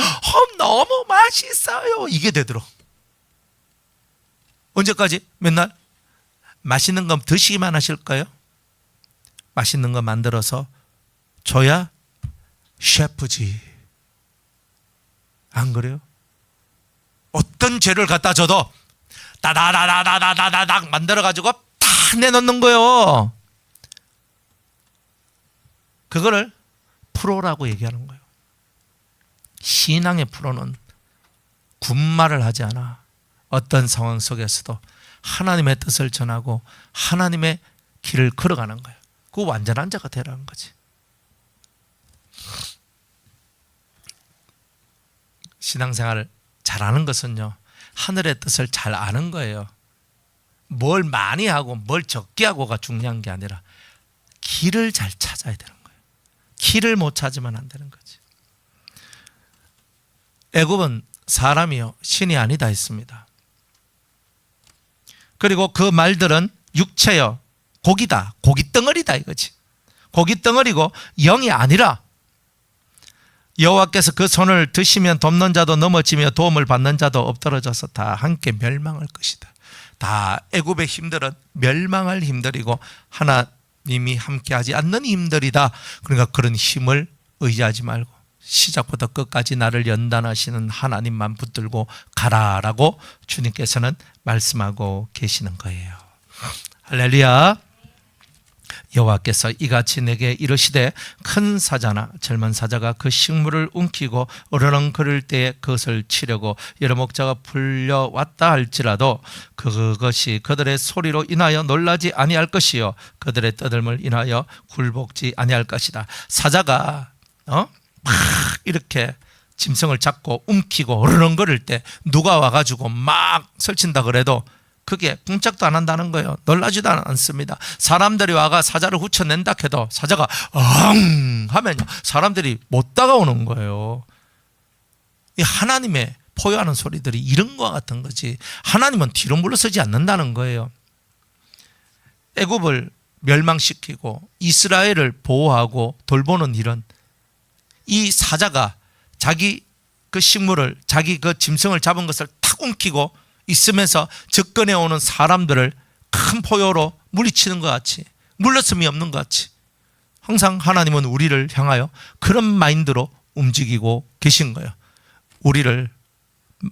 너무 맛있어요 이게 되도록. 언제까지? 맨날 맛있는 거 드시기만 하실까요? 맛있는 거 만들어서 줘야 셰프지. 안 그래요? 어떤 재료를 갖다 줘도 다다다다다다다닥 만들어가지고 다 내놓는 거예요. 그거를 프로라고 얘기하는 거예요. 신앙의 프로는 군말을 하지 않아. 어떤 상황 속에서도 하나님의 뜻을 전하고 하나님의 길을 걸어가는 거예요. 그 완전한 자가 되라는 거지. 신앙생활을 잘하는 것은요, 하늘의 뜻을 잘 아는 거예요. 뭘 많이 하고 뭘 적게 하고가 중요한 게 아니라 길을 잘 찾아야 되는 거예요. 길을 못 찾으면 안 되는 거지. 애굽은 사람이요 신이 아니다 했습니다. 그리고 그 말들은 육체요 고기다, 고깃덩어리다 이거지. 고깃덩어리고 영이 아니라 여호와께서 그 손을 드시면 돕는 자도 넘어지며 도움을 받는 자도 엎드러져서 다 함께 멸망할 것이다. 다 애굽의 힘들은 멸망할 힘들이고 하나님이 함께하지 않는 힘들이다. 그러니까 그런 힘을 의지하지 말고 시작부터 끝까지 나를 연단하시는 하나님만 붙들고 가라라고 주님께서는 말씀하고 계시는 거예요. 할렐루야. 여호와께서 이같이 내게 이르시되 큰 사자나 젊은 사자가 그 식물을 움키고 어르렁 거릴 때에 그것을 치려고 여러 목자가 불려왔다 할지라도 그것이 그들의 소리로 인하여 놀라지 아니할 것이요 그들의 떠들음을 인하여 굴복지 아니할 것이다. 사자가 막 이렇게 짐승을 잡고 움키고 어르렁 거릴 때 누가 와가지고 막 설친다 그래도 그게 꿍짝도 안 한다는 거예요. 놀라지도 않습니다. 사람들이 와가 사자를 후쳐낸다 해도 사자가 엉 하면 사람들이 못 다가오는 거예요. 이 하나님의 포효하는 소리들이 이런 것과 같은 거지. 하나님은 뒤로 물러서지 않는다는 거예요. 애굽을 멸망시키고 이스라엘을 보호하고 돌보는 일은 이 사자가 자기 그 식물을 자기 그 짐승을 잡은 것을 탁 움키고 있으면서 접근해 오는 사람들을 큰 포효로 물리치는 것 같이 물러섬이 없는 것 같이 항상 하나님은 우리를 향하여 그런 마인드로 움직이고 계신 거예요. 우리를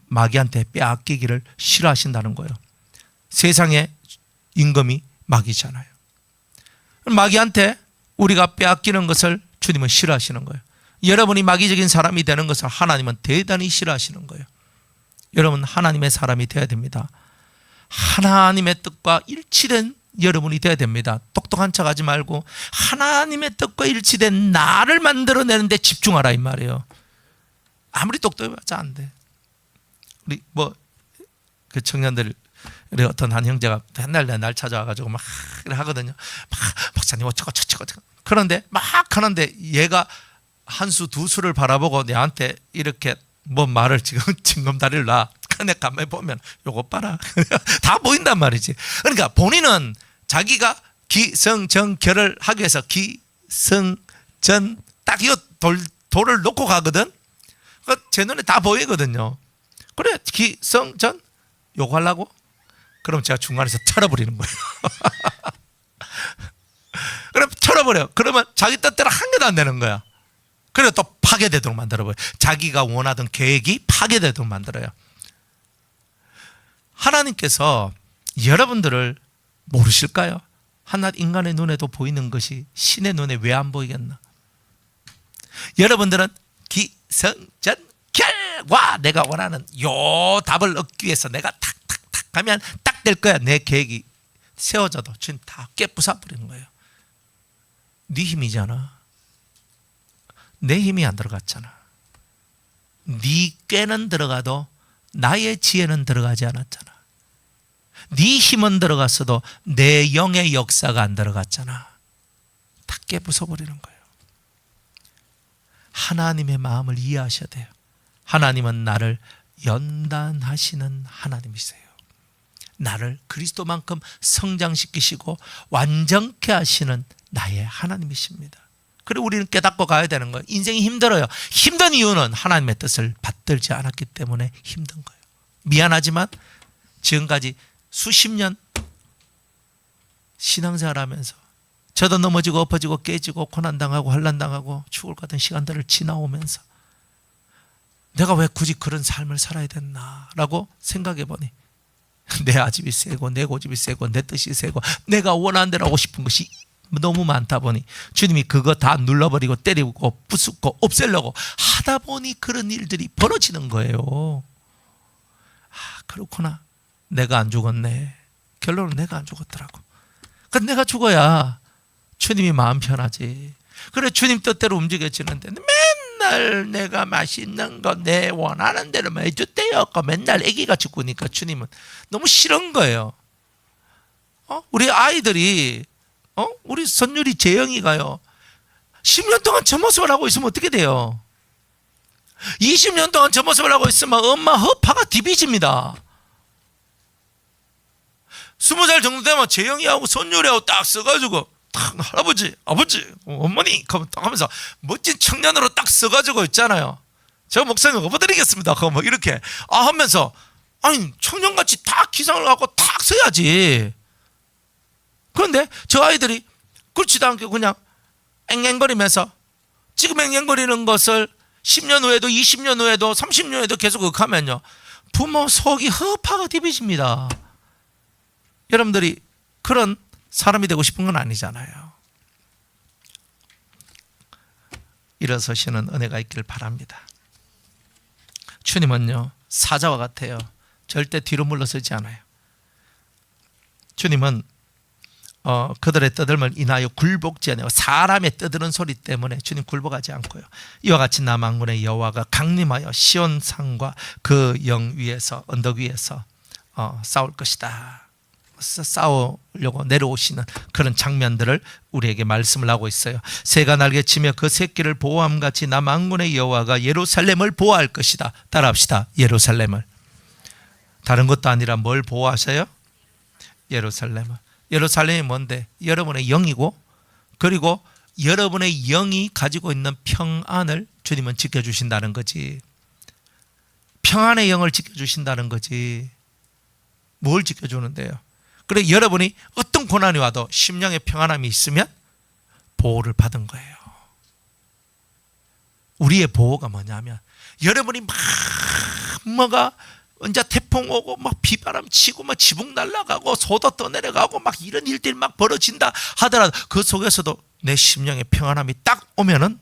마귀한테 빼앗기기를 싫어하신다는 거예요. 세상의 임금이 마귀잖아요. 마귀한테 우리가 빼앗기는 것을 주님은 싫어하시는 거예요. 여러분이 마귀적인 사람이 되는 것을 하나님은 대단히 싫어하시는 거예요. 여러분 하나님의 사람이 되어야 됩니다. 하나님의 뜻과 일치된 여러분이 되어야 됩니다. 똑똑한 척 하지 말고 하나님의 뜻과 일치된 나를 만들어내는 데 집중하라 이 말이에요. 아무리 똑똑해봤자 안 돼. 우리 그 청년들 우리 어떤 한 형제가 맨날 날 찾아와가지고 막 하거든요. 막 목사님 어쩌고 저쩌고 그런데 막 하는데 얘가 한 수 두 수를 바라보고 내한테 이렇게 말을 지금 징검다리를 놔. 근데 가만히 보면 요거 봐라. 다 보인단 말이지. 그러니까 본인은 자기가 기성정결을 하기 위해서 기성전 딱 이 돌을 놓고 가거든. 제 눈에 다 보이거든요. 그래 기성전 요거 하려고? 그럼 제가 중간에서 털어버리는 거예요. 그럼 털어버려. 그러면 자기 뜻대로 한 개도 안 되는 거야. 그래서 또 파괴되도록 만들어버려요. 자기가 원하던 계획이 파괴되도록 만들어요. 하나님께서 여러분들을 모르실까요? 한낱 인간의 눈에도 보이는 것이 신의 눈에 왜 안 보이겠나? 여러분들은 기성전결 와, 내가 원하는 요 답을 얻기 위해서 내가 탁탁탁 하면 딱 될 거야. 내 계획이 세워져도 주님 다 깨부숴버리는 거예요. 네 힘이잖아. 내 힘이 안 들어갔잖아. 네 꾀는 들어가도 나의 지혜는 들어가지 않았잖아. 네 힘은 들어갔어도 내 영의 역사가 안 들어갔잖아. 다 깨부숴버리는 거예요. 하나님의 마음을 이해하셔야 돼요. 하나님은 나를 연단하시는 하나님이세요. 나를 그리스도만큼 성장시키시고 완전케 하시는 나의 하나님이십니다. 그리고 우리는 깨닫고 가야 되는 거예요. 인생이 힘들어요. 힘든 이유는 하나님의 뜻을 받들지 않았기 때문에 힘든 거예요. 미안하지만 지금까지 수십 년 신앙생활하면서 저도 넘어지고 엎어지고 깨지고 고난당하고 환난당하고 죽을 것 같은 시간들을 지나오면서 내가 왜 굳이 그런 삶을 살아야 됐나라고 생각해 보니 내 아집이 세고 내 고집이 세고 내 뜻이 세고 내가 원하는 대로 하고 싶은 것이 너무 많다 보니 주님이 그거 다 눌러버리고 때리고 부수고 없애려고 하다 보니 그런 일들이 벌어지는 거예요. 그렇구나. 내가 안 죽었네. 결론은 내가 안 죽었더라고. 근데 내가 죽어야 주님이 마음 편하지. 그래 주님 뜻대로 움직여지는데 맨날 내가 맛있는 거 내 원하는 대로만 해줬대요. 맨날 애기같이 구니까 주님은 너무 싫은 거예요. 우리 아이들이 우리 선율이 재영이가요 10년 동안 저 모습을 하고 있으면 어떻게 돼요? 20년 동안 저 모습을 하고 있으면 엄마 허파가 디비집니다. 20살 정도 되면 재영이하고 선율이하고 딱 써가지고 딱 할아버지, 아버지, 어머니 딱 하면서 멋진 청년으로 딱 써가지고 있잖아요. 제가 목사님 업어드리겠습니다. 그거 뭐 이렇게 하면서 아니 청년같이 딱 기상을 갖고 딱 써야지. 그런데 저 아이들이 그렇지도 않게 그냥 앵앵거리면서 지금 앵앵거리는 것을 10년 후에도 20년 후에도 30년 후에도 계속 그렇게 하면요 부모 속이 허파가 디비집니다. 여러분들이 그런 사람이 되고 싶은 건 아니잖아요. 일어서시는 은혜가 있기를 바랍니다. 주님은요 사자와 같아요. 절대 뒤로 물러서지 않아요. 주님은 그들의 떠들음을 인하여 굴복지 않아요. 사람의 떠드는 소리 때문에 주님 굴복하지 않고요. 이와 같이 나 만군의 여호와가 강림하여 시온산과 그 영 위에서 언덕 위에서 싸울 것이다. 싸우려고 내려오시는 그런 장면들을 우리에게 말씀을 하고 있어요. 새가 날개치며 그 새끼를 보호함같이 나 만군의 여호와가 예루살렘을 보호할 것이다. 따라합시다. 예루살렘을. 다른 것도 아니라 뭘 보호하셔요? 예루살렘을. 예루살렘이 뭔데? 여러분의 영이고 그리고 여러분의 영이 가지고 있는 평안을 주님은 지켜주신다는 거지. 평안의 영을 지켜주신다는 거지. 뭘 지켜주는데요? 그래 여러분이 어떤 고난이 와도 심령의 평안함이 있으면 보호를 받은 거예요. 우리의 보호가 뭐냐면 여러분이 막 뭐가 언제 태풍 오고 막 비바람 치고 막 지붕 날아가고 소도 떠내려가고 막 이런 일들이 막 벌어진다 하더라도 그 속에서도 내 심령의 평안함이 딱 오면은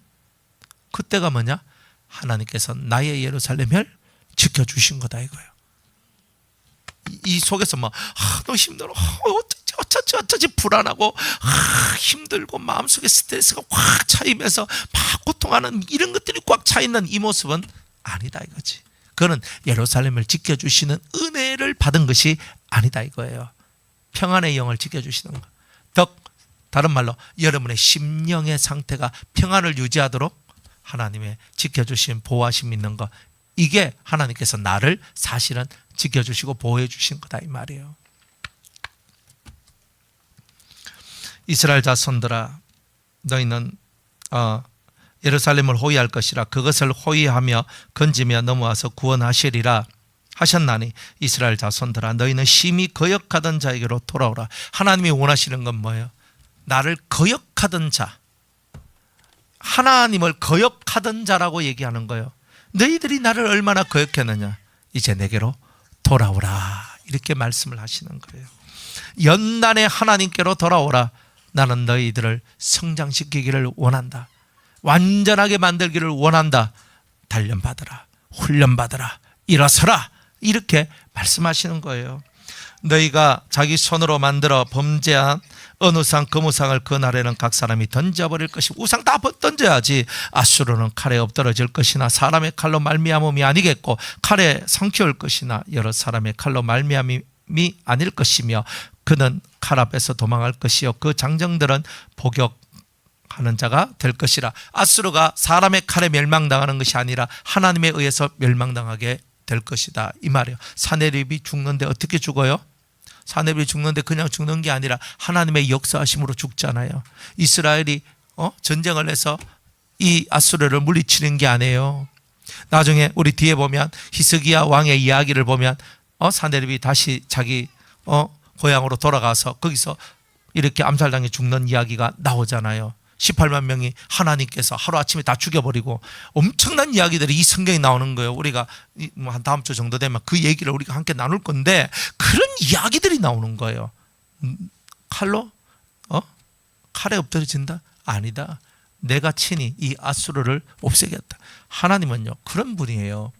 그때가 뭐냐? 하나님께서 나의 예루살렘을 지켜주신 거다 이거예요. 이 속에서 막 너무 힘들어 어쩌지 불안하고 힘들고 마음속에 스트레스가 확 차이면서 막 고통하는 이런 것들이 꽉 차있는 이 모습은 아니다 이거지. 그거는 예루살렘을 지켜주시는 은혜를 받은 것이 아니다 이거예요. 평안의 영을 지켜주시는 것. 더 다른 말로 여러분의 심령의 상태가 평안을 유지하도록 하나님의 지켜주신 보호하심 있는 것. 이게 하나님께서 나를 사실은 지켜주시고 보호해 주신 거다 이 말이에요. 이스라엘 자손들아 너희는 예루살렘을 호위할 것이라 그것을 호위하며 건지며 넘어와서 구원하시리라 하셨나니 이스라엘 자손들아 너희는 심히 거역하던 자에게로 돌아오라. 하나님이 원하시는 건 뭐예요? 나를 거역하던 자, 하나님을 거역하던 자라고 얘기하는 거예요. 너희들이 나를 얼마나 거역했느냐. 이제 내게로 돌아오라 이렇게 말씀을 하시는 거예요. 연단의 하나님께로 돌아오라. 나는 너희들을 성장시키기를 원한다. 완전하게 만들기를 원한다. 단련받으라. 훈련받으라, 일어서라, 이렇게 말씀하시는 거예요. 너희가 자기 손으로 만들어 범죄한 어느 상 금우상을 그날에는 각 사람이 던져버릴 것이고, 우상 다 던져야지. 아수르는 칼에 엎드러질 것이나 사람의 칼로 말미암음이 아니겠고, 칼에 성키올 것이나 여러 사람의 칼로 말미암음이 아닐 것이며, 그는 칼 앞에서 도망할 것이요 그 장정들은 복역하는 자가 될 것이라. 아수르가 사람의 칼에 멸망당하는 것이 아니라 하나님에 의해서 멸망당하게 될 것이다, 이 말이에요. 사내립이 죽는데 어떻게 죽어요? 사내립이 죽는데 그냥 죽는 게 아니라 하나님의 역사하심으로 죽잖아요. 이스라엘이 전쟁을 해서 이 아수르를 물리치는 게 아니에요. 나중에 우리 뒤에 보면 히스기야 왕의 이야기를 보면 사내립이 다시 자기 고향으로 돌아가서 거기서 이렇게 암살당해 죽는 이야기가 나오잖아요. 18만 명이 하나님께서 하루아침에 다 죽여버리고, 엄청난 이야기들이 이 성경에 나오는 거예요. 우리가 한 다음 주 정도 되면 그 얘기를 우리가 함께 나눌 건데, 그런 이야기들이 나오는 거예요. 칼로? 칼에 엎드려진다? 아니다. 내가 친히 이 아수르를 없애겠다. 하나님은요 그런 분이에요.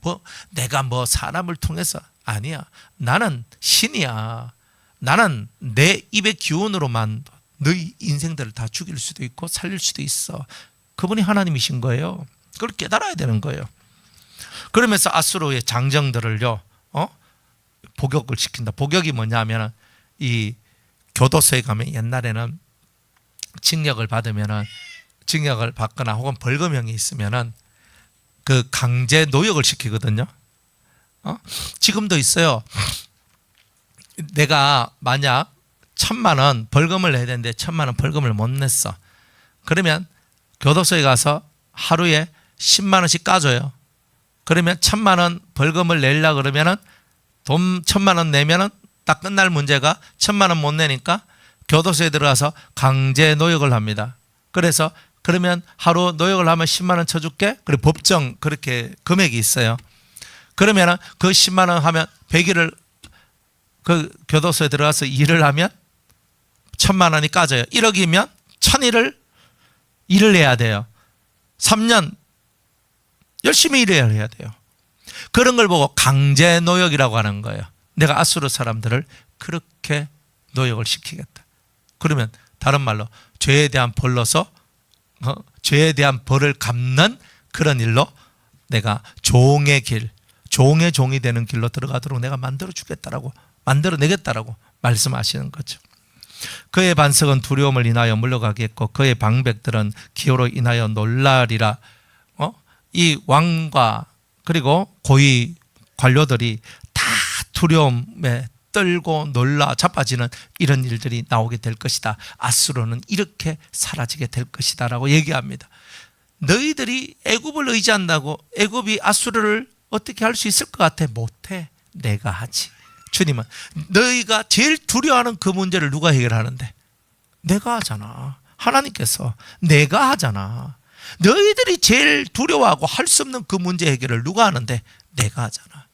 내가 사람을 통해서 아니야. 나는 신이야. 나는 내 입의 기운으로만 너희 인생들을 다 죽일 수도 있고 살릴 수도 있어. 그분이 하나님이신 거예요. 그걸 깨달아야 되는 거예요. 그러면서 아수르의 장정들을요 복역을 시킨다. 복역이 뭐냐면, 이 교도소에 가면 옛날에는 징역을 받거나 혹은 벌금형이 있으면은 그 강제 노역을 시키거든요. 지금도 있어요. 내가 만약 1,000만 원 벌금을 내야 되는데 1,000만 원 벌금을 못 냈어. 그러면 교도소에 가서 하루에 10만 원씩 까줘요. 그러면 1,000만 원 벌금을 내려고 그러면은 돈 1,000만 원 내면은 딱 끝날 문제가 1,000만 원 못 내니까 교도소에 들어가서 강제 노역을 합니다. 그래서 그러면 하루 노역을 하면 10만 원 쳐줄게. 그리고 법정 그렇게 금액이 있어요. 그러면은 그 10만 원 하면 100일을 그 교도소에 들어가서 일을 하면 1,000만 원이 까져요. 1억이면 1,000일을 일을 해야 돼요. 3년 열심히 일을 해야 돼요. 그런 걸 보고 강제 노역이라고 하는 거예요. 내가 아수르 사람들을 그렇게 노역을 시키겠다. 그러면 다른 말로 죄에 대한 벌로서 죄에 대한 벌을 갚는 그런 일로 내가 종의 길, 종의 종이 되는 길로 들어가도록 내가 만들어내겠다라고 말씀하시는 거죠. 그의 반석은 두려움을 인하여 물러가겠고 그의 방백들은 기호로 인하여 놀라리라. 이 왕과 그리고 고위 관료들이 다 두려움에 떨고 놀라 자빠지는 이런 일들이 나오게 될 것이다. 아수르는 이렇게 사라지게 될 것이다 라고 얘기합니다. 너희들이 애굽을 의지한다고 애굽이 아수르를 어떻게 할 수 있을 것 같아? 못해. 내가 하지. 주님은 너희가 제일 두려워하는 그 문제를 누가 해결하는데? 내가 하잖아. 하나님께서 내가 하잖아. 너희들이 제일 두려워하고 할 수 없는 그 문제 해결을 누가 하는데? 내가 하잖아.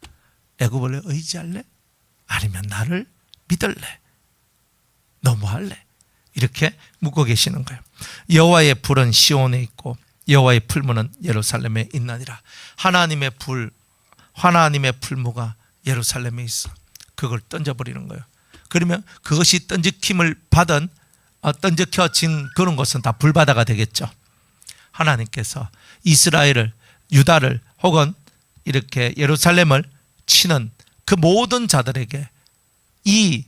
애굽을 의지할래? 아니면 나를 믿을래? 너무할래? 이렇게 묻고 계시는 거예요. 여호와의 불은 시온에 있고 여호와의 풀무는 예루살렘에 있나니라. 하나님의 풀무가 예루살렘에 있어. 그걸 던져버리는 거예요. 그러면 그것이 던져짐을 받은 던져진 그런 것은 다 불바다가 되겠죠. 하나님께서 이스라엘을, 유다를 혹은 이렇게 예루살렘을 치는 그 모든 자들에게 이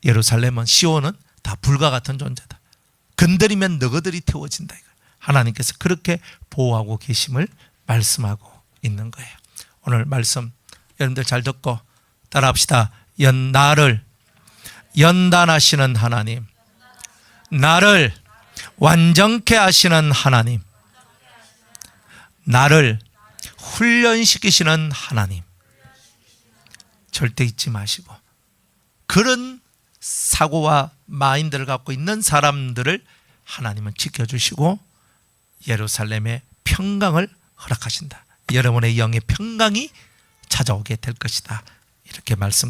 예루살렘은, 시온은 다 불과 같은 존재다. 건드리면 너희들이 태워진다. 하나님께서 그렇게 보호하고 계심을 말씀하고 있는 거예요. 오늘 말씀 여러분들 잘 듣고 따라합시다. 나를 연단하시는 하나님, 나를 완전케 하시는 하나님, 나를 훈련시키시는 하나님, 절대 잊지 마시고 그런 사고와 마인드를 갖고 있는 사람들을 하나님은 지켜주시고 예루살렘의 평강을 허락하신다. 여러분의 영의 평강이 찾아오게 될 것이다. 이렇게 말씀